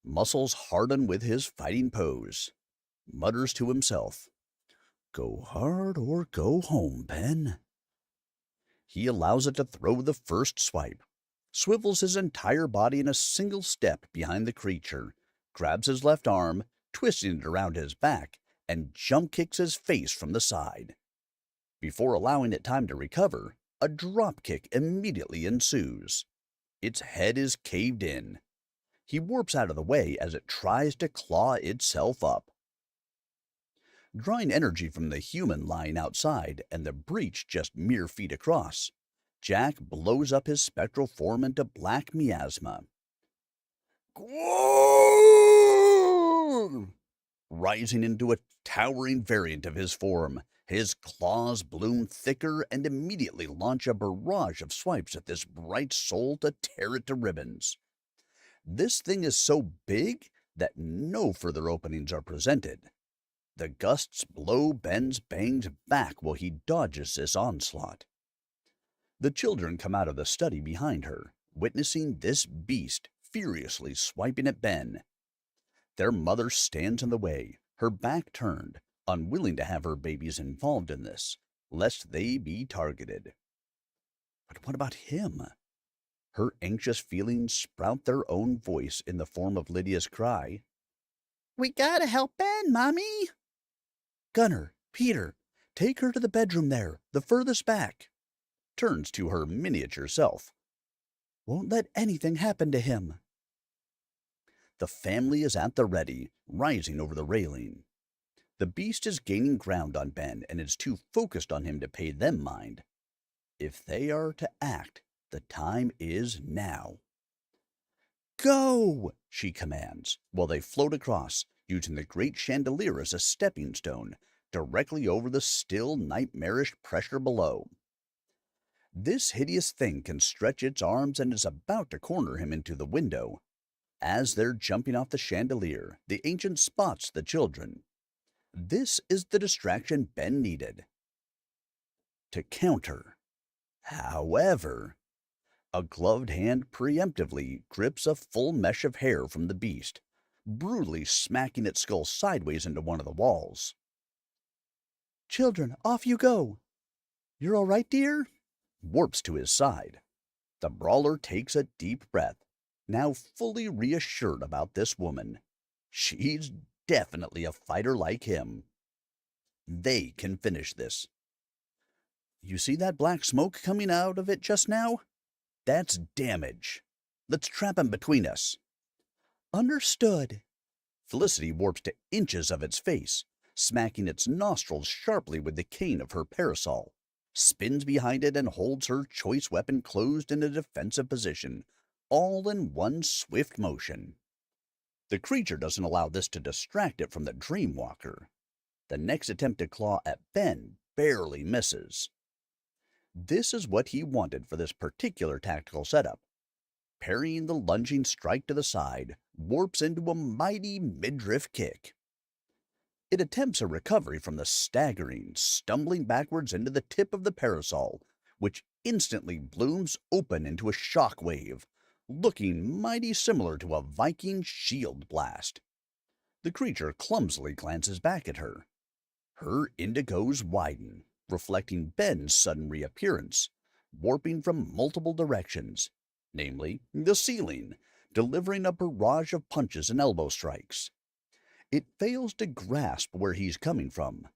Muscles harden with his fighting pose. Mutters to himself, "Go hard or go home, Ben." He allows it to throw the first swipe, swivels his entire body in a single step behind the creature, grabs his left arm, twisting it around his back, and jump kicks his face from the side. Before allowing it time to recover, a drop kick immediately ensues. Its head is caved in. He warps out of the way as it tries to claw itself up. Drawing energy from the human lying outside and the breach just mere feet across, Jack blows up his spectral form into black miasma. Whoa! Rising into a towering variant of his form, his claws bloom thicker and immediately launch a barrage of swipes at this bright soul to tear it to ribbons. This thing is so big that no further openings are presented. The gusts blow Ben's bangs back while he dodges this onslaught. The children come out of the study behind her, witnessing this beast furiously swiping at Ben. Their mother stands in the way, her back turned, unwilling to have her babies involved in this, lest they be targeted. But what about him? Her anxious feelings sprout their own voice in the form of Lydia's cry. We gotta help Ben, Mommy! Gunnar, Peter, take her to the bedroom there, the furthest back. Turns to her miniature self. Won't let anything happen to him. The family is at the ready, rising over the railing. The beast is gaining ground on Ben and is too focused on him to pay them mind. If they are to act, the time is now. Go! She commands, while they float across, using the great chandelier as a stepping stone, directly over the still nightmarish pressure below. This hideous thing can stretch its arms and is about to corner him into the window. As they're jumping off the chandelier, the ancient spots the children. This is the distraction Ben needed. To counter. However, a gloved hand preemptively grips a full mesh of hair from the beast, brutally smacking its skull sideways into one of the walls. Children, off you go. You're all right, dear? Warps to his side. The brawler takes a deep breath, now fully reassured about this woman. She's definitely a fighter like him. They can finish this. You see that black smoke coming out of it just now? That's damage. Let's trap him between us. Understood. Felicity warps to inches of its face, smacking its nostrils sharply with the cane of her parasol, spins behind it and holds her choice weapon closed in a defensive position, all in one swift motion. The creature doesn't allow this to distract it from the Dreamwalker. The next attempt to claw at Ben barely misses. This is what he wanted for this particular tactical setup. Parrying the lunging strike to the side, warps into a mighty midriff kick. It attempts a recovery from the staggering, stumbling backwards into the tip of the parasol, which instantly blooms open into a shock wave, looking mighty similar to a Viking shield blast. The creature clumsily glances back at her. Her indigos widen, reflecting Ben's sudden reappearance, warping from multiple directions, namely the ceiling, delivering a barrage of punches and elbow strikes. It fails to grasp where he's coming from.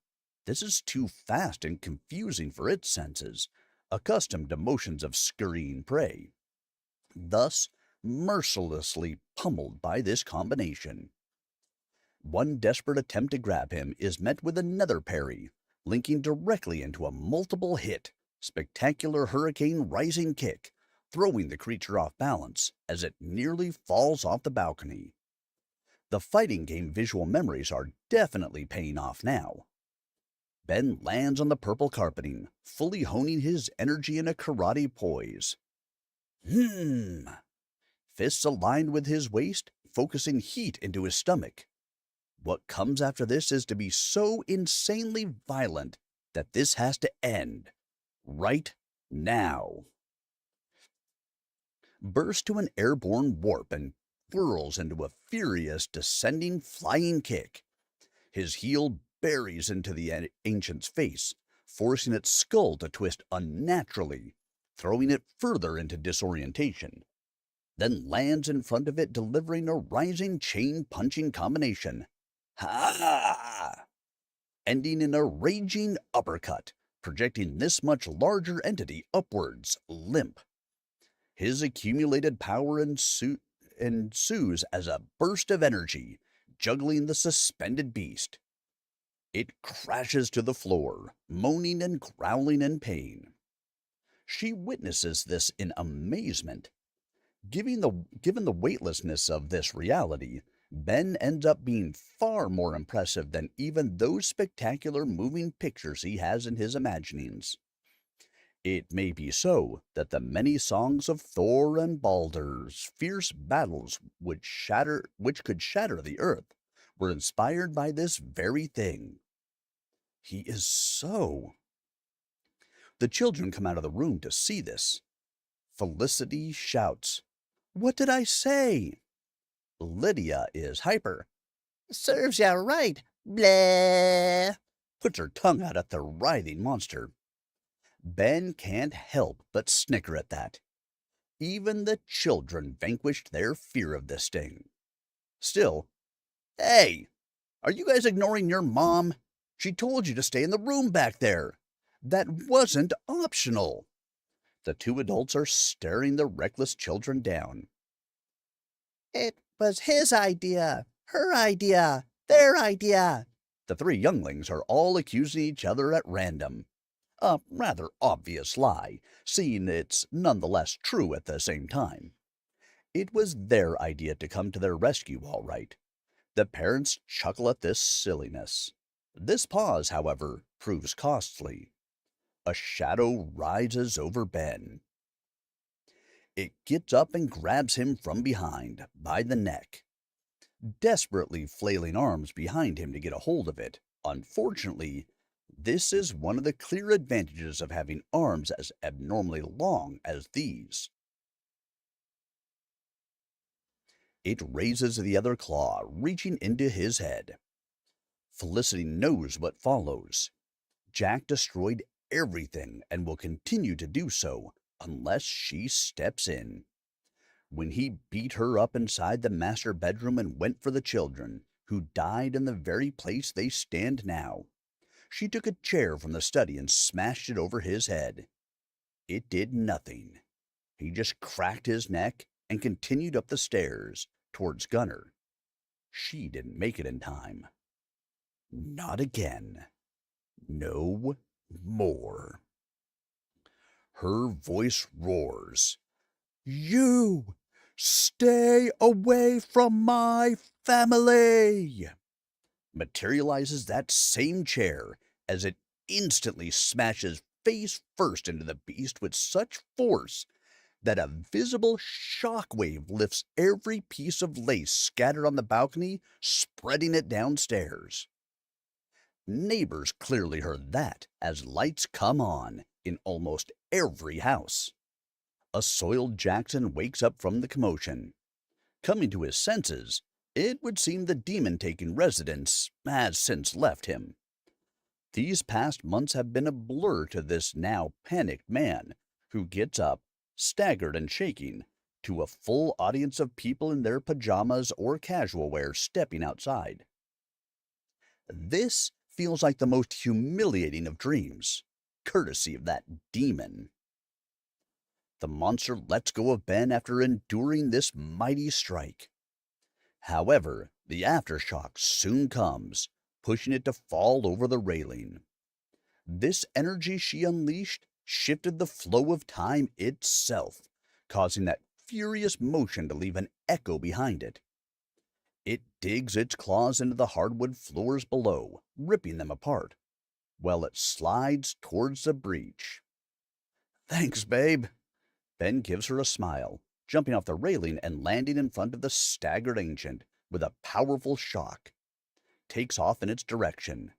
This is too fast and confusing for its senses, accustomed to motions of scurrying prey. Thus, mercilessly pummeled by this combination. One desperate attempt to grab him is met with another parry, linking directly into a multiple hit, spectacular hurricane rising kick, throwing the creature off balance as it nearly falls off the balcony. The fighting game visual memories are definitely paying off now. Ben lands on the purple carpeting, fully honing his energy in a karate poise. Fists aligned with his waist, focusing heat into his stomach. What comes after this is to be so insanely violent that this has to end. Right now. Bursts to an airborne warp and whirls into a furious descending flying kick. His heel buries into the ancient's face, forcing its skull to twist unnaturally, throwing it further into disorientation. Then lands in front of it, delivering a rising chain punching combination. Ha! Ending in a raging uppercut, projecting this much larger entity upwards, limp. His accumulated power ensues as a burst of energy, juggling the suspended beast. It crashes to the floor, moaning and growling in pain. She witnesses this in amazement. Given the weightlessness of this reality, Ben ends up being far more impressive than even those spectacular moving pictures he has in his imaginings. It may be so that the many songs of Thor and Baldur's fierce battles which could shatter the earth were inspired by this very thing. He is so. The children come out of the room to see this. Felicity shouts, "What did I say?" Lydia is hyper. "Serves ya right, bleh," Puts her tongue out at the writhing monster. Ben can't help but snicker at that. Even the children vanquished their fear of this thing. Still, hey, are you guys ignoring your mom? She told you to stay in the room back there. That wasn't optional. The two adults are staring the reckless children down. "It was his idea, her idea, their idea." The three younglings are all accusing each other at random. A rather obvious lie, seeing it's nonetheless true at the same time. It was their idea to come to their rescue, all right. The parents chuckle at this silliness. This pause, however, proves costly. A shadow rises over Ben. It gets up and grabs him from behind, by the neck. Desperately flailing arms behind him to get a hold of it. Unfortunately, this is one of the clear advantages of having arms as abnormally long as these. It raises the other claw, reaching into his head. Felicity knows what follows. Jack destroyed everything and will continue to do so unless she steps in. When he beat her up inside the master bedroom and went for the children, who died in the very place they stand now, She took a chair from the study and smashed it over his head. It did nothing. He just cracked his neck and continued up the stairs towards Gunner. She didn't make it in time. Not again. No more. Her voice roars. You stay away from my family! Materializes that same chair as it instantly smashes face first into the beast with such force that a visible shockwave lifts every piece of lace scattered on the balcony, spreading it downstairs. Neighbors clearly heard that as lights come on in almost every house. A soiled Jackson wakes up from the commotion. Coming to his senses, it would seem the demon-taking residence has since left him. These past months have been a blur to this now panicked man, who gets up, staggered and shaking, to a full audience of people in their pajamas or casual wear stepping outside. This feels like the most humiliating of dreams, courtesy of that demon. The monster lets go of Ben after enduring this mighty strike. However, the aftershock soon comes, pushing it to fall over the railing. This energy she unleashed shifted the flow of time itself, causing that furious motion to leave an echo behind it. It digs its claws into the hardwood floors below, ripping them apart, while it slides towards the breach. Thanks, babe. Ben gives her a smile, jumping off the railing and landing in front of the staggered ancient with a powerful shock. Takes off in its direction.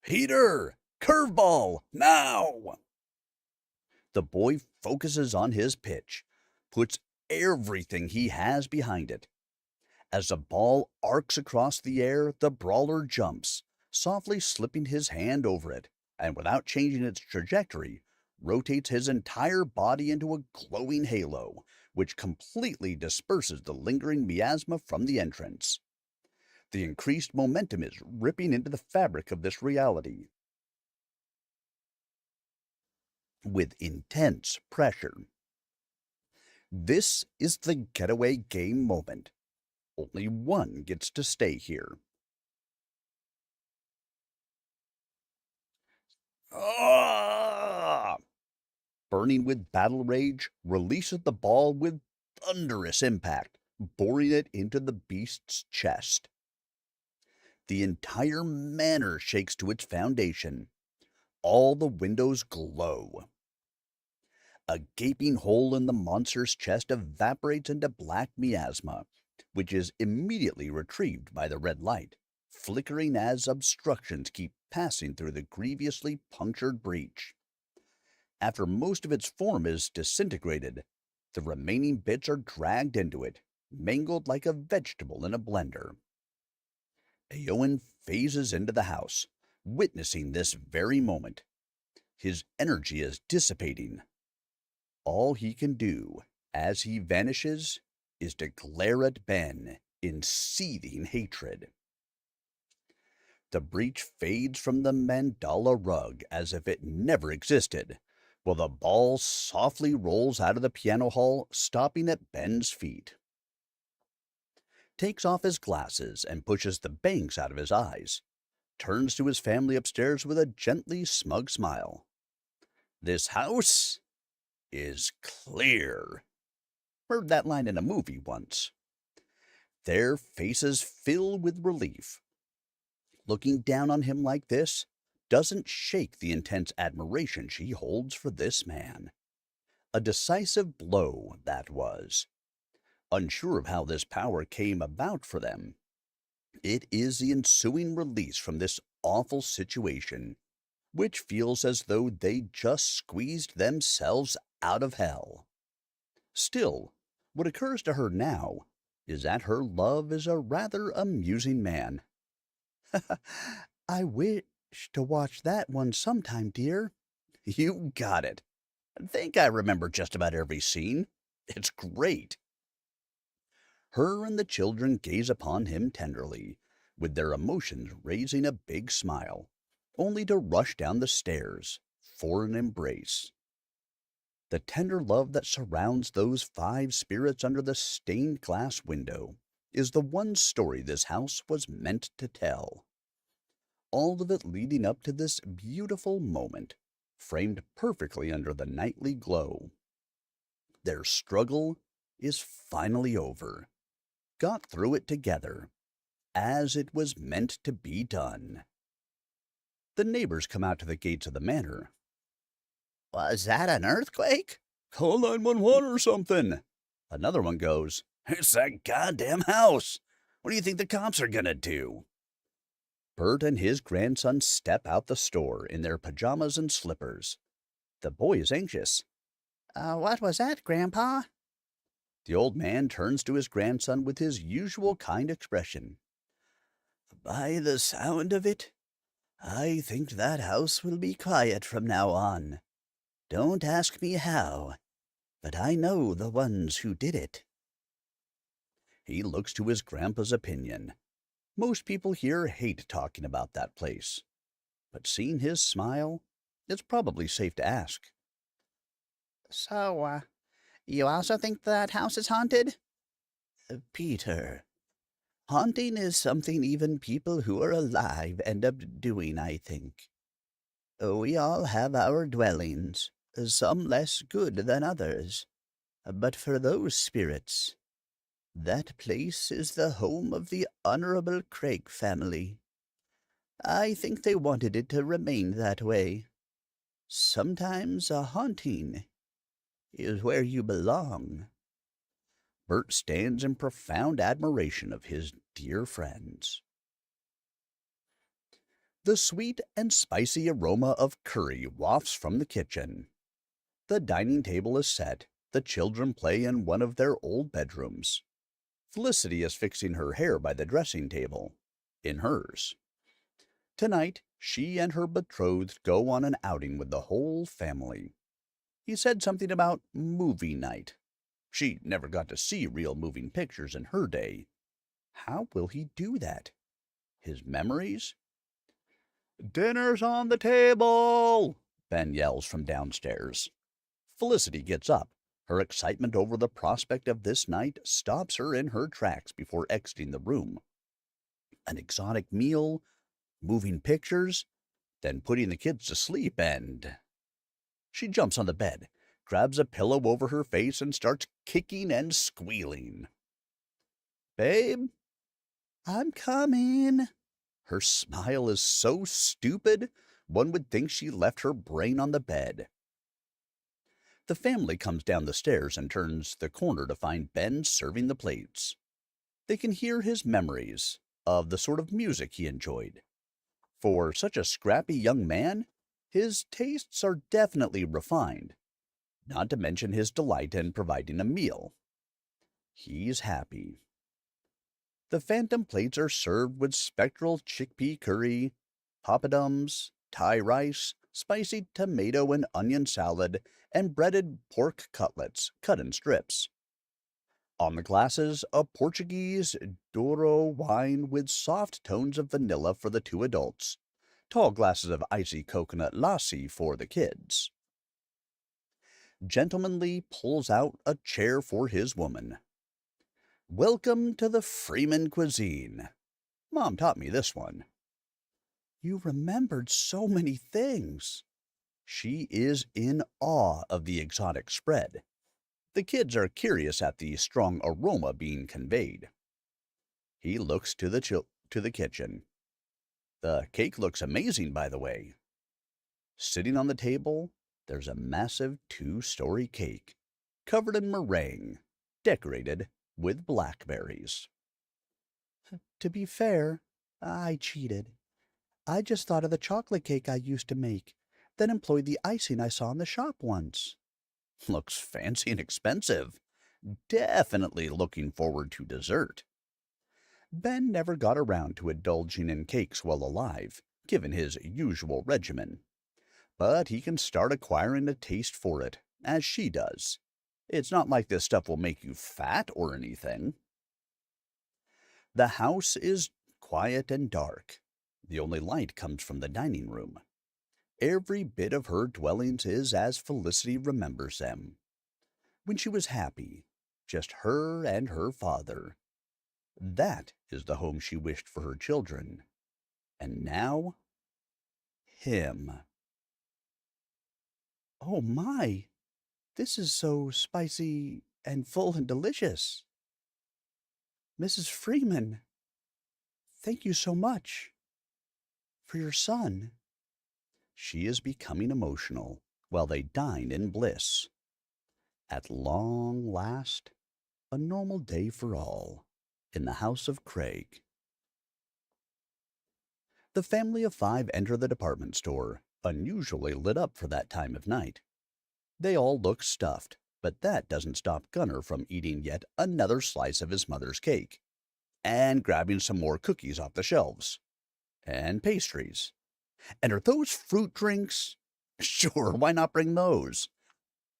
Peter! Curveball! Now! The boy focuses on his pitch, puts everything he has behind it. As the ball arcs across the air, the brawler jumps, softly slipping his hand over it, and without changing its trajectory, rotates his entire body into a glowing halo, which completely disperses the lingering miasma from the entrance. The increased momentum is ripping into the fabric of this reality with intense pressure. This is the getaway game moment. Only one gets to stay here. Ah! Burning with battle rage, releases the ball with thunderous impact, boring it into the beast's chest. The entire manor shakes to its foundation. All the windows glow. A gaping hole in the monster's chest evaporates into black miasma, which is immediately retrieved by the red light, flickering as obstructions keep passing through the grievously punctured breach. After most of its form is disintegrated, the remaining bits are dragged into it, mangled like a vegetable in a blender. Eowyn phases into the house, witnessing this very moment. His energy is dissipating. All he can do, as he vanishes, is to glare at Ben in seething hatred. The breach fades from the mandala rug as if it never existed, while the ball softly rolls out of the piano hall, stopping at Ben's feet. Takes off his glasses and pushes the bangs out of his eyes. Turns to his family upstairs with a gently smug smile. This house is clear. Heard that line in a movie once. Their faces fill with relief. Looking down on him like this doesn't shake the intense admiration she holds for this man. A decisive blow, that was. Unsure of how this power came about for them, it is the ensuing release from this awful situation, which feels as though they just squeezed themselves out of hell. Still, what occurs to her now is that her love is a rather amusing man. I wish to watch that one sometime, dear. You got it. I think I remember just about every scene. It's great. Her and the children gaze upon him tenderly, with their emotions raising a big smile. only to rush down the stairs for an embrace. The tender love that surrounds those 5 spirits under the stained glass window is the one story this house was meant to tell. All of it leading up to this beautiful moment, framed perfectly under the nightly glow. Their struggle is finally over. Got through it together, as it was meant to be done. The neighbors come out to the gates of the manor. Was that an earthquake? Call 911 or something. Another one goes, It's that goddamn house. What do you think the cops are gonna do? Bert and his grandson step out the store in their pajamas and slippers. The boy is anxious. What was that, Grandpa? The old man turns to his grandson with his usual kind expression. By the sound of it, I think that house will be quiet from now on. Don't ask me how, but I know the ones who did it. He looks to his grandpa's opinion. Most people here hate talking about that place. But seeing his smile, it's probably safe to ask. So, you also think that house is haunted? Peter, haunting is something even people who are alive end up doing, I think. We all have our dwellings, some less good than others. But for those spirits, that place is the home of the Honorable Craig family. I think they wanted it to remain that way. Sometimes a haunting is where you belong. Bert stands in profound admiration of his dear friends. The sweet and spicy aroma of curry wafts from the kitchen. The dining table is set. The children play in one of their old bedrooms. Felicity is fixing her hair by the dressing table, in hers. Tonight, she and her betrothed go on an outing with the whole family. He said something about movie night. She never got to see real moving pictures in her day. How will he do that? His memories? "Dinner's on the table!" Ben yells from downstairs. Felicity gets up. Her excitement over the prospect of this night stops her in her tracks before exiting the room. An exotic meal, moving pictures, then putting the kids to sleep, and she jumps on the bed, grabs a pillow over her face, and starts kicking and squealing. "Babe, I'm coming." Her smile is so stupid, one would think she left her brain on the bed. The family comes down the stairs and turns the corner to find Ben serving the plates. They can hear his memories of the sort of music he enjoyed. For such a scrappy young man, his tastes are definitely refined, not to mention his delight in providing a meal. He's happy. The phantom plates are served with spectral chickpea curry, papadums, Thai rice, spicy tomato and onion salad, and breaded pork cutlets cut in strips. On the glasses, a Portuguese Douro wine with soft tones of vanilla for the 2 adults, tall glasses of icy coconut lassi for the kids. Gentlemanly pulls out a chair for his woman. "Welcome to the Freeman cuisine. Mom taught me this one." "You remembered so many things." She is in awe of the exotic spread. The kids are curious at the strong aroma being conveyed. He looks to the kitchen. "The cake looks amazing, by the way." Sitting on the table, there's a massive 2-story cake, covered in meringue, decorated with blackberries. To be fair, I cheated. I just thought of the chocolate cake I used to make, then employed the icing I saw in the shop once. Looks fancy and expensive. Definitely looking forward to dessert. Ben never got around to indulging in cakes while alive, given his usual regimen. But he can start acquiring a taste for it, as she does. It's not like this stuff will make you fat or anything. The house is quiet and dark. The only light comes from the dining room. Every bit of her dwellings is as Felicity remembers them. When she was happy, just her and her father. That is the home she wished for her children. And now, him. Oh my, this is so spicy and full and delicious. Mrs. Freeman, thank you so much for your son. She is becoming emotional while they dine in bliss. At long last, a normal day for all in the house of Craig. The family of 5 enter the department store, unusually lit up for that time of night. They all look stuffed, but that doesn't stop Gunner from eating yet another slice of his mother's cake, and grabbing some more cookies off the shelves, and pastries. And are those fruit drinks? Sure, why not bring those?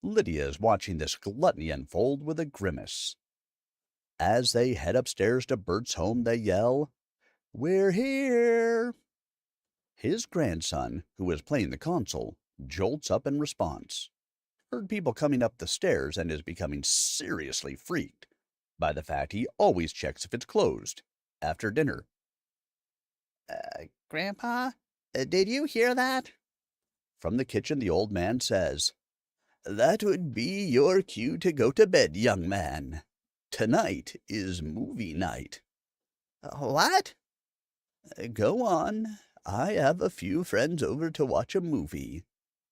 Lydia is watching this gluttony unfold with a grimace. As they head upstairs to Bert's home, they yell, "We're here!" His grandson, who is playing the console, jolts up in response. Heard people coming up the stairs and is becoming seriously freaked by the fact he always checks if it's closed after dinner. Grandpa, did you hear that? From the kitchen, the old man says, That would be your cue to go to bed, young man. Tonight is movie night. What? Go on. I have a few friends over to watch a movie.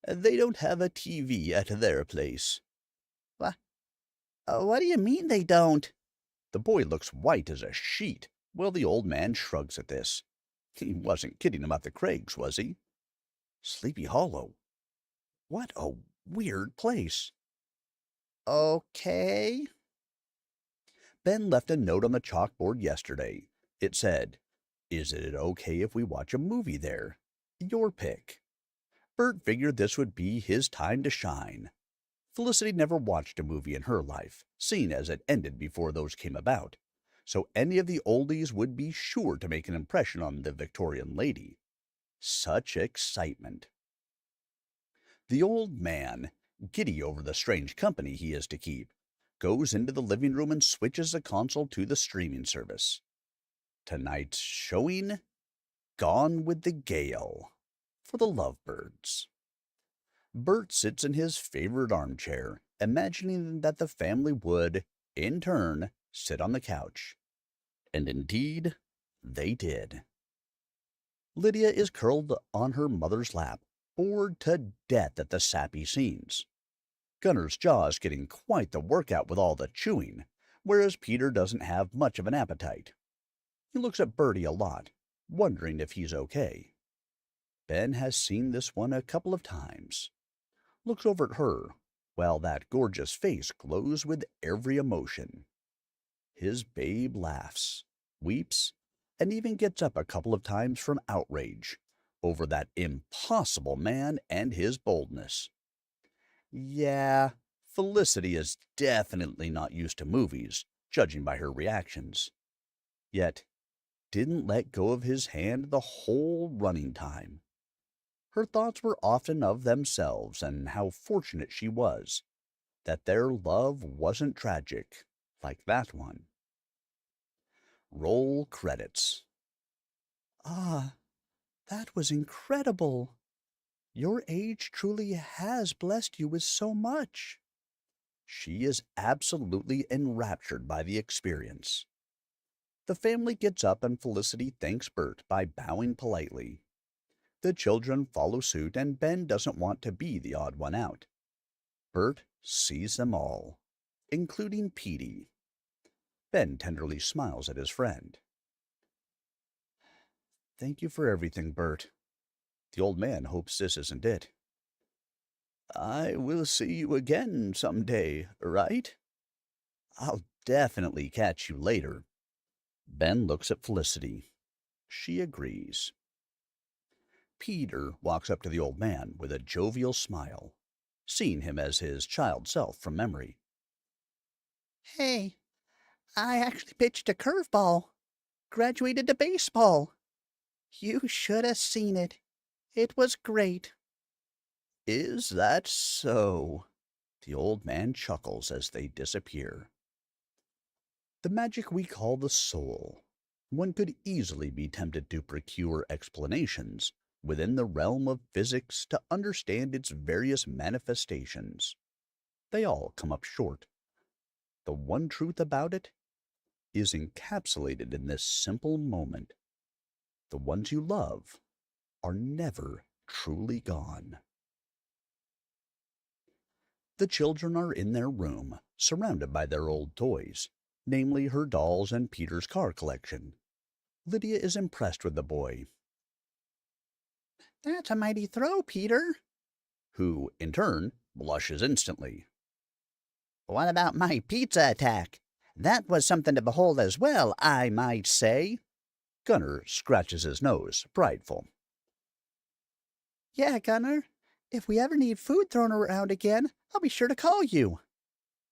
They don't have a TV at their place. What do you mean they don't? The boy looks white as a sheet. Well, the old man shrugs at this. He wasn't kidding about the Craigs, was he? Sleepy Hollow. What a weird place. Okay. Ben left a note on the chalkboard yesterday. It said, "Is it okay if we watch a movie there? Your pick." Bert figured this would be his time to shine. Felicity never watched a movie in her life, seeing as it ended before those came about, so any of the oldies would be sure to make an impression on the Victorian lady. Such excitement. The old man, giddy over the strange company he is to keep, goes into the living room and switches the console to the streaming service. Tonight's showing, Gone with the Gale, for the Lovebirds. Bert sits in his favorite armchair, imagining that the family would, in turn, sit on the couch. And indeed, they did. Lydia is curled on her mother's lap, bored to death at the sappy scenes. Gunner's jaw is getting quite the workout with all the chewing, whereas Peter doesn't have much of an appetite. He looks at Bertie a lot, wondering if he's okay. Ben has seen this one a couple of times. Looks over at her, while that gorgeous face glows with every emotion. His babe laughs, weeps, and even gets up a couple of times from outrage over that impossible man and his boldness. Yeah, Felicity is definitely not used to movies, judging by her reactions. Yet, didn't let go of his hand the whole running time. Her thoughts were often of themselves and how fortunate she was that their love wasn't tragic like that one. Roll credits. Ah, that was incredible. Your age truly has blessed you with so much. She is absolutely enraptured by the experience. The family gets up and Felicity thanks Bert by bowing politely. The children follow suit and Ben doesn't want to be the odd one out. Bert sees them all, including Petey. Ben tenderly smiles at his friend. Thank you for everything, Bert. The old man hopes this isn't it. I will see you again some day, right? I'll definitely catch you later. Ben looks at Felicity. She agrees. Peter walks up to the old man with a jovial smile, seeing him as his child self from memory. Hey, I actually pitched a curveball. Graduated to baseball. You should have seen it. It was great. Is that so? The old man chuckles as they disappear. The magic we call the soul. One could easily be tempted to procure explanations within the realm of physics to understand its various manifestations. They all come up short. The one truth about it is encapsulated in this simple moment. The ones you love are never truly gone. The children are in their room, surrounded by their old toys, namely her dolls and Peter's car collection. Lydia is impressed with the boy, That's a mighty throw, Peter. who, in turn, blushes instantly. What about my pizza attack? That was something to behold as well, I might say. Gunnar scratches his nose, prideful. Yeah, Gunnar. If we ever need food thrown around again, I'll be sure to call you.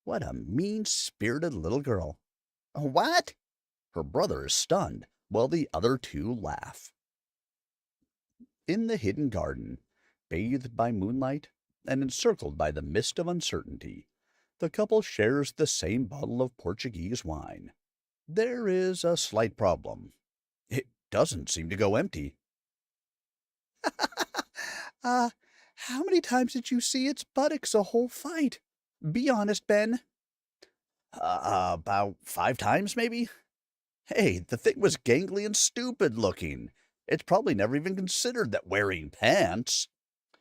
What a mean-spirited little girl. What? Her brother is stunned, while the other two laugh. In the hidden garden, bathed by moonlight and encircled by the mist of uncertainty, the couple shares the same bottle of Portuguese wine. There is a slight problem. It doesn't seem to go empty. How many times did you see its buttocks a whole fight? Be honest, Ben. About 5 times, maybe? Hey, the thing was gangly and stupid looking. It's probably never even considered that wearing pants.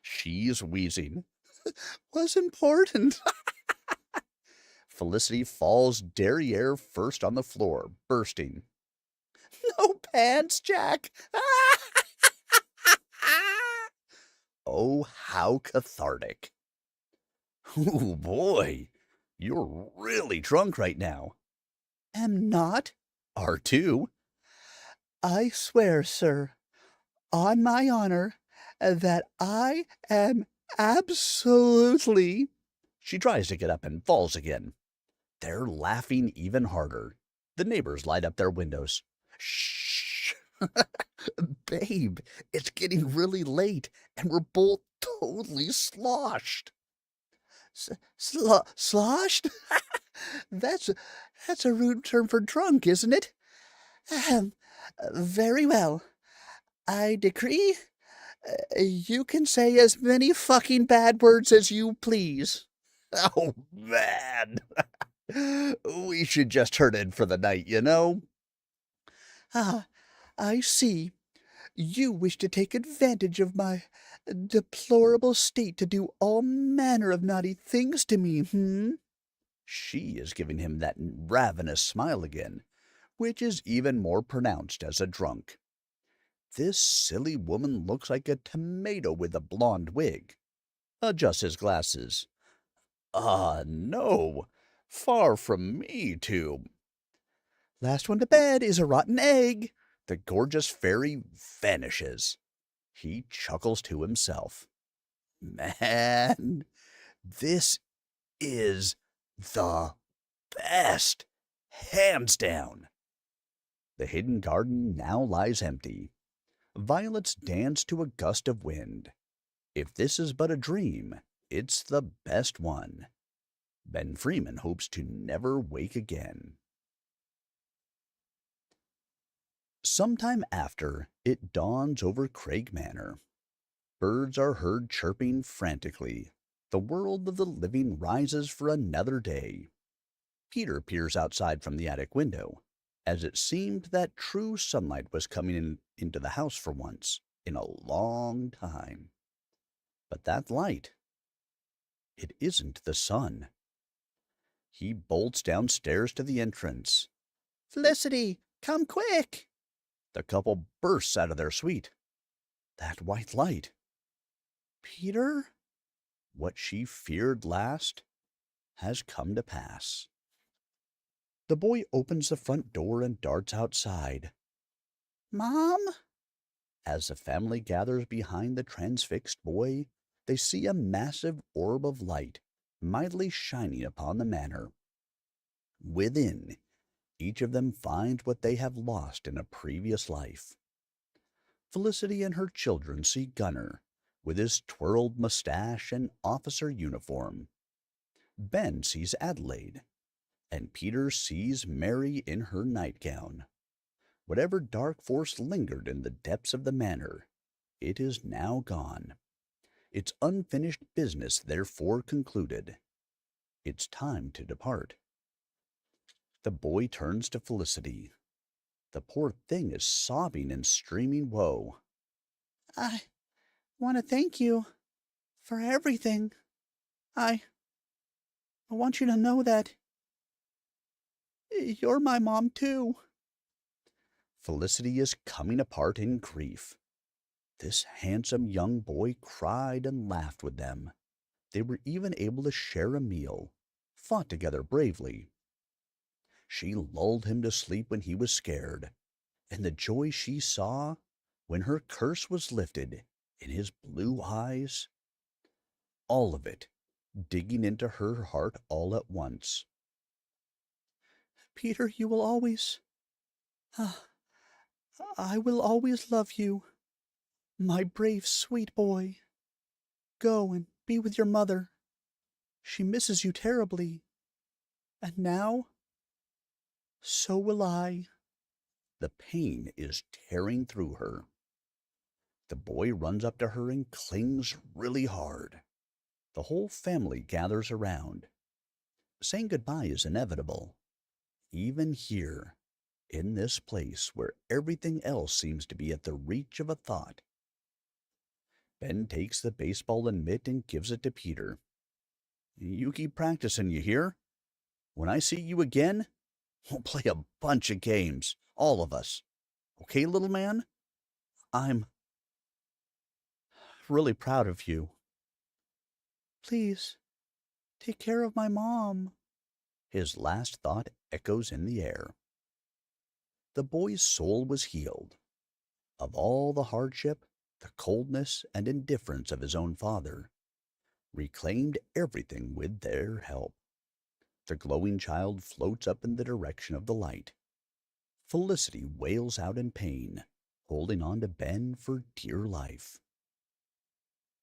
She's wheezing. Was important. Felicity falls derriere first on the floor, bursting. No pants, Jack. Oh, how cathartic. Ooh, boy, you're really drunk right now. Am not. R2? I swear, sir, on my honor, that I am absolutely. She tries to get up and falls again. They're laughing even harder. The neighbors light up their windows. Shh! Babe, it's getting really late, and we're both totally sloshed. Sloshed? That's a rude term for drunk, isn't it? Ahem. Very well. I decree you can say as many fucking bad words as you please. Oh, man. We should just turn in for the night, you know? Ah, I see. You wish to take advantage of my deplorable state to do all manner of naughty things to me, hmm? She is giving him that ravenous smile again, which is even more pronounced as a drunk. This silly woman looks like a tomato with a blonde wig. Adjusts his glasses. No. Far from me to. Last one to bed is a rotten egg. The gorgeous fairy vanishes. He chuckles to himself. Man, this is the best, hands down. The hidden garden now lies empty. Violets dance to a gust of wind. If this is but a dream, it's the best one. Ben Freeman hopes to never wake again. Sometime after, it dawns over Craig Manor. Birds are heard chirping frantically. The world of the living rises for another day. Peter peers outside from the attic window, as it seemed that true sunlight was coming into the house for once in a long time. But that light, it isn't the sun. He bolts downstairs to the entrance. Felicity, come quick! The couple bursts out of their suite. That white light. Peter? What she feared last has come to pass. The boy opens the front door and darts outside. Mom? As the family gathers behind the transfixed boy, they see a massive orb of light mightily shining upon the manor. Within, each of them finds what they have lost in a previous life. Felicity and her children see Gunner, with his twirled mustache and officer uniform. Ben sees Adelaide, and Peter sees Mary in her nightgown. Whatever dark force lingered in the depths of the manor, it is now gone. Its unfinished business therefore concluded. It's time to depart. The boy turns to Felicity. The poor thing is sobbing in streaming woe. I want to thank you for everything. I want you to know that you're my mom, too. Felicity is coming apart in grief. This handsome young boy cried and laughed with them. They were even able to share a meal, fought together bravely. She lulled him to sleep when he was scared, and the joy she saw when her curse was lifted in his blue eyes, all of it digging into her heart all at once. Peter, you will always... I will always love you, my brave, sweet boy. Go and be with your mother. She misses you terribly. And now, so will I. The pain is tearing through her. The boy runs up to her and clings really hard. The whole family gathers around. Saying goodbye is inevitable. Even here, in this place where everything else seems to be at the reach of a thought. Ben takes the baseball and mitt and gives it to Peter. You keep practicing, you hear? When I see you again, we'll play a bunch of games, all of us. Okay, little man? I'm really proud of you. Please, take care of my mom. His last thought echoes in the air. The boy's soul was healed. Of all the hardship, the coldness and indifference of his own father, reclaimed everything with their help. The glowing child floats up in the direction of the light. Felicity wails out in pain, holding on to Ben for dear life.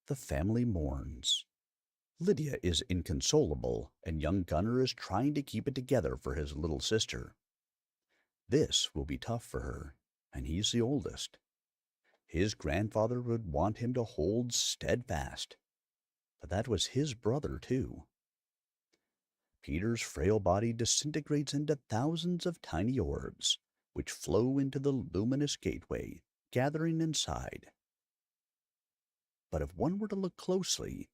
The family mourns. Lydia is inconsolable, and young Gunner is trying to keep it together for his little sister. This will be tough for her, and he's the oldest. His grandfather would want him to hold steadfast, but that was his brother, too. Peter's frail body disintegrates into thousands of tiny orbs, which flow into the luminous gateway, gathering inside. But if one were to look closely,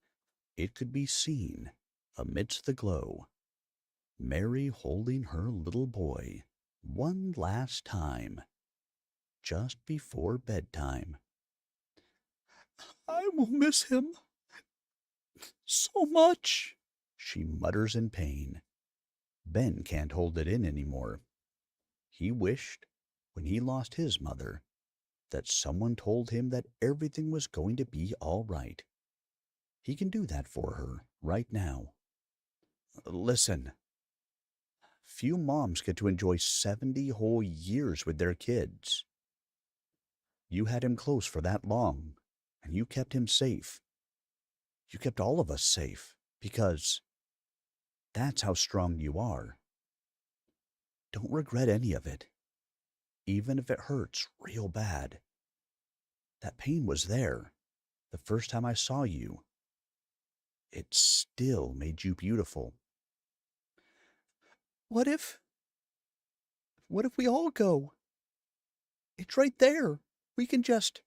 it could be seen, amidst the glow, Mary holding her little boy one last time, just before bedtime. I will miss him so much, she mutters in pain. Ben can't hold it in anymore. He wished, when he lost his mother, that someone told him that everything was going to be all right. He can do that for her right now. Listen, few moms get to enjoy 70 whole years with their kids. You had him close for that long, and you kept him safe. You kept all of us safe, because that's how strong you are. Don't regret any of it, even if it hurts real bad. That pain was there the first time I saw you. It still made you beautiful. What if we all go? It's right there. We can just...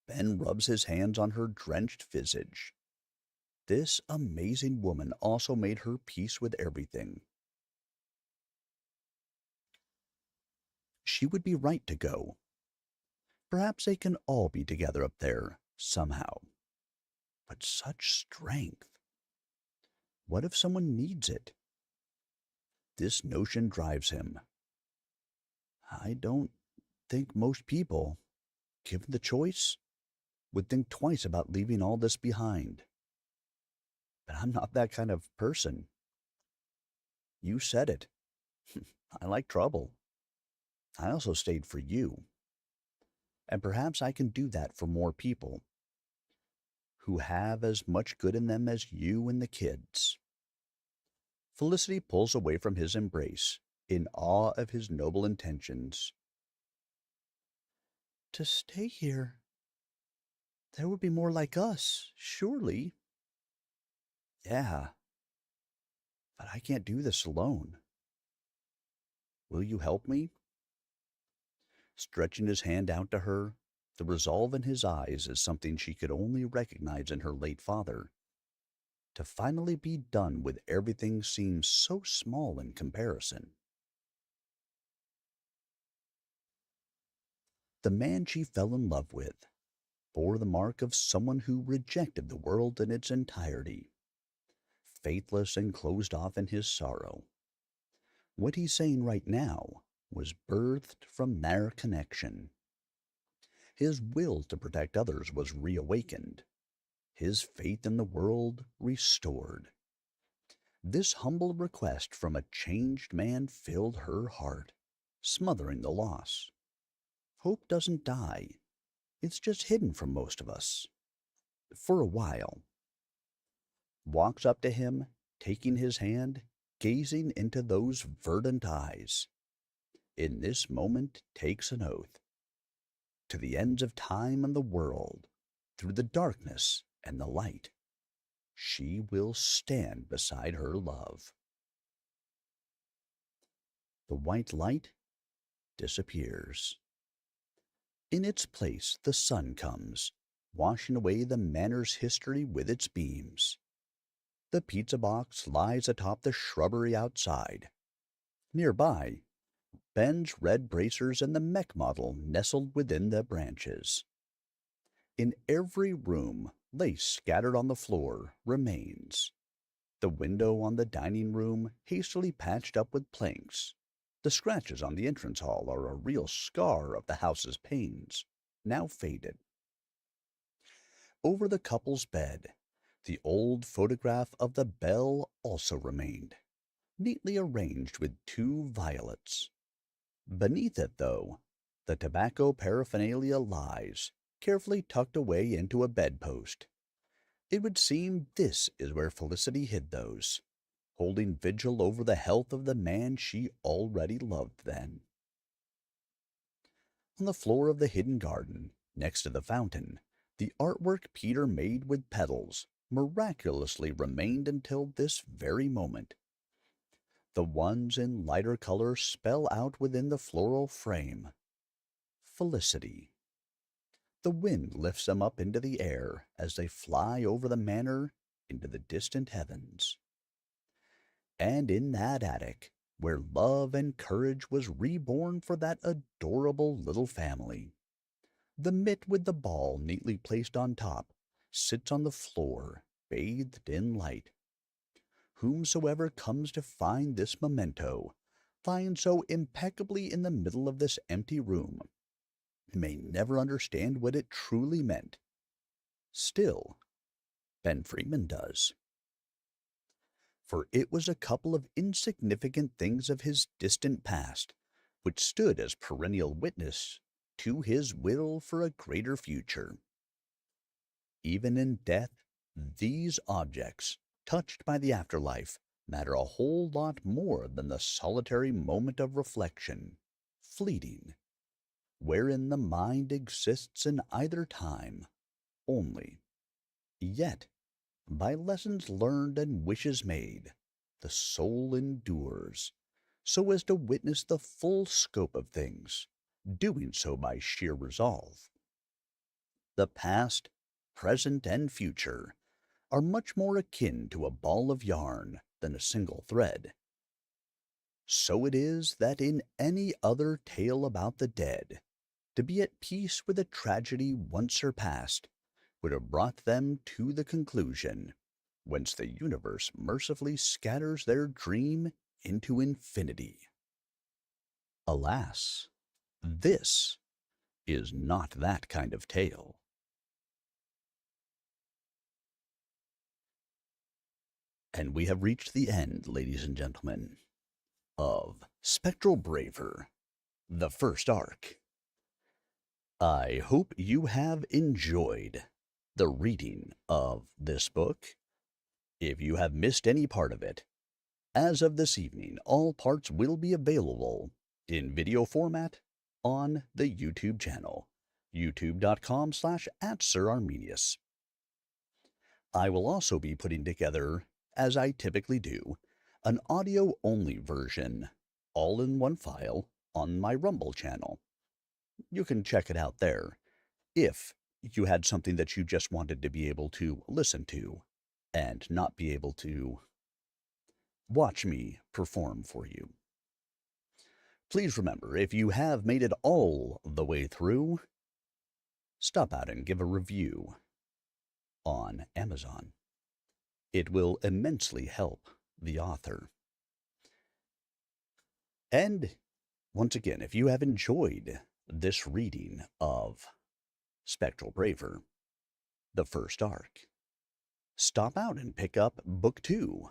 Ben rubs his hands on her drenched visage. This amazing woman also made her peace with everything. She would be right to go. Perhaps they can all be together up there, somehow. But such strength. What if someone needs it? This notion drives him. I don't think most people, given the choice, would think twice about leaving all this behind. But I'm not that kind of person. You said it. I like trouble. I also stayed for you. and perhaps I can do that for more people who have as much good in them as you and the kids. Felicity pulls away from his embrace, in awe of his noble intentions. To stay here, there would be more like us, surely. Yeah, but I can't do this alone. Will you help me? Stretching his hand out to her, the resolve in his eyes is something she could only recognize in her late father. To finally be done with everything seems so small in comparison. The man she fell in love with bore the mark of someone who rejected the world in its entirety, faithless and closed off in his sorrow. What he's saying right now was birthed from their connection. His will to protect others was reawakened, his faith in the world restored. This humble request from a changed man filled her heart, smothering the loss. Hope doesn't die. It's just hidden from most of us. For a while. Walks up to him, taking his hand, gazing into those verdant eyes. In this moment takes an oath. To the ends of time and the world, through the darkness and the light, she will stand beside her love. The white light disappears. In its place the sun comes, washing away the manor's history with its beams. The pizza box lies atop the shrubbery outside. Nearby, Ben's red bracers and the mech model nestled within the branches. In every room, lace scattered on the floor remains. The window on the dining room hastily patched up with planks. The scratches on the entrance hall are a real scar of the house's panes, now faded. Over the couple's bed, the old photograph of the bell also remained, neatly arranged with two violets. Beneath it, though, the tobacco paraphernalia lies, carefully tucked away into a bedpost. It would seem this is where Felicity hid those, holding vigil over the health of the man she already loved then. On the floor of the hidden garden, next to the fountain, the artwork Peter made with petals miraculously remained until this very moment. The ones in lighter color spell out within the floral frame, Felicity. The wind lifts them up into the air as they fly over the manor into the distant heavens. And in that attic, where love and courage was reborn for that adorable little family, the mitt with the ball neatly placed on top sits on the floor, bathed in light. Whomsoever comes to find this memento, finds so impeccably in the middle of this empty room, may never understand what it truly meant. Still, Ben Freeman does. For it was a couple of insignificant things of his distant past which stood as perennial witness to his will for a greater future. Even in death, these objects, touched by the afterlife, matter a whole lot more than the solitary moment of reflection, fleeting, wherein the mind exists in either time only. Yet, by lessons learned and wishes made, the soul endures, so as to witness the full scope of things, doing so by sheer resolve. The past, present, and future are much more akin to a ball of yarn than a single thread. So it is that in any other tale about the dead, to be at peace with a tragedy once surpassed would have brought them to the conclusion whence the universe mercifully scatters their dream into infinity. Alas, this is not that kind of tale. And we have reached the end, ladies and gentlemen, of Spectral Braver, the first arc. I hope you have enjoyed the reading of this book. If you have missed any part of it, as of this evening, all parts will be available in video format on the YouTube channel, youtube.com/@SirArminius. I will also be putting together, as I typically do, an audio-only version, all in one file, on my Rumble channel. You can check it out there if you had something that you just wanted to be able to listen to and not be able to watch me perform for you. Please remember, if you have made it all the way through, stop out and give a review on Amazon. It will immensely help the author. And once again, if you have enjoyed this reading of Spectral Braver, the first arc, stop out and pick up Book 2,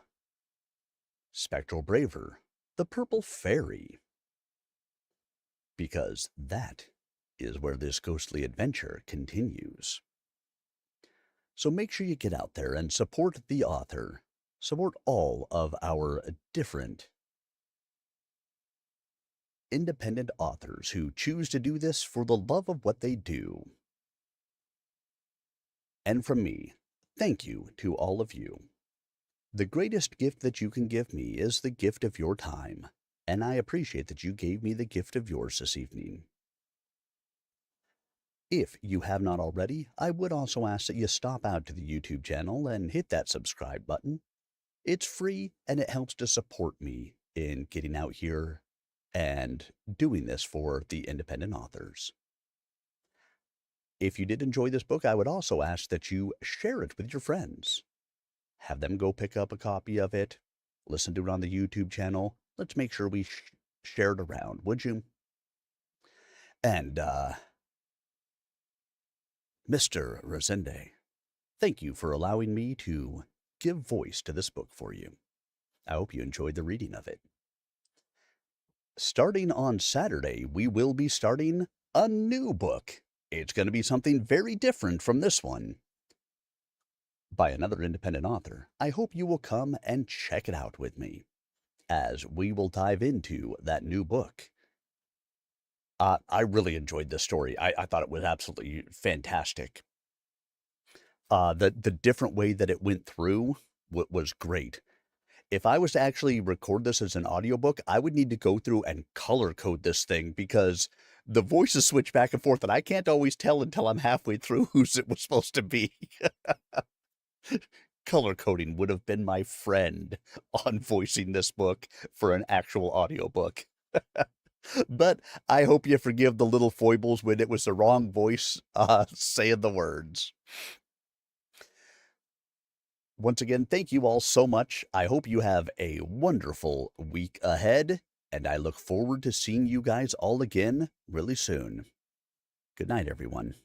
Spectral Braver, the Purple Fairy, because that is where this ghostly adventure continues. So make sure you get out there and support the author. Support all of our different independent authors who choose to do this for the love of what they do. And from me, thank you to all of you. The greatest gift that you can give me is the gift of your time, and I appreciate that you gave me the gift of yours this evening. If you have not already, I would also ask that you stop out to the YouTube channel and hit that subscribe button. It's free, and it helps to support me in getting out here and doing this for the independent authors. If you did enjoy this book, I would also ask that you share it with your friends. Have them go pick up a copy of it, listen to it on the YouTube channel. Let's make sure we share it around, would you? And, Mr. Resende, thank you for allowing me to give voice to this book for you. I hope you enjoyed the reading of it. Starting on Saturday, we will be starting a new book. It's going to be something very different from this one, by another independent author. I hope you will come and check it out with me, as we will dive into that new book. I really enjoyed this story. I thought it was absolutely fantastic. The different way that it went through was great. If I was to actually record this as an audiobook, I would need to go through and color code this thing because the voices switch back and forth, and I can't always tell until I'm halfway through whose it was supposed to be. Color coding would have been my friend on voicing this book for an actual audiobook. But I hope you forgive the little foibles when it was the wrong voice saying the words. Once again, thank you all so much. I hope you have a wonderful week ahead, and I look forward to seeing you guys all again really soon. Good night, everyone.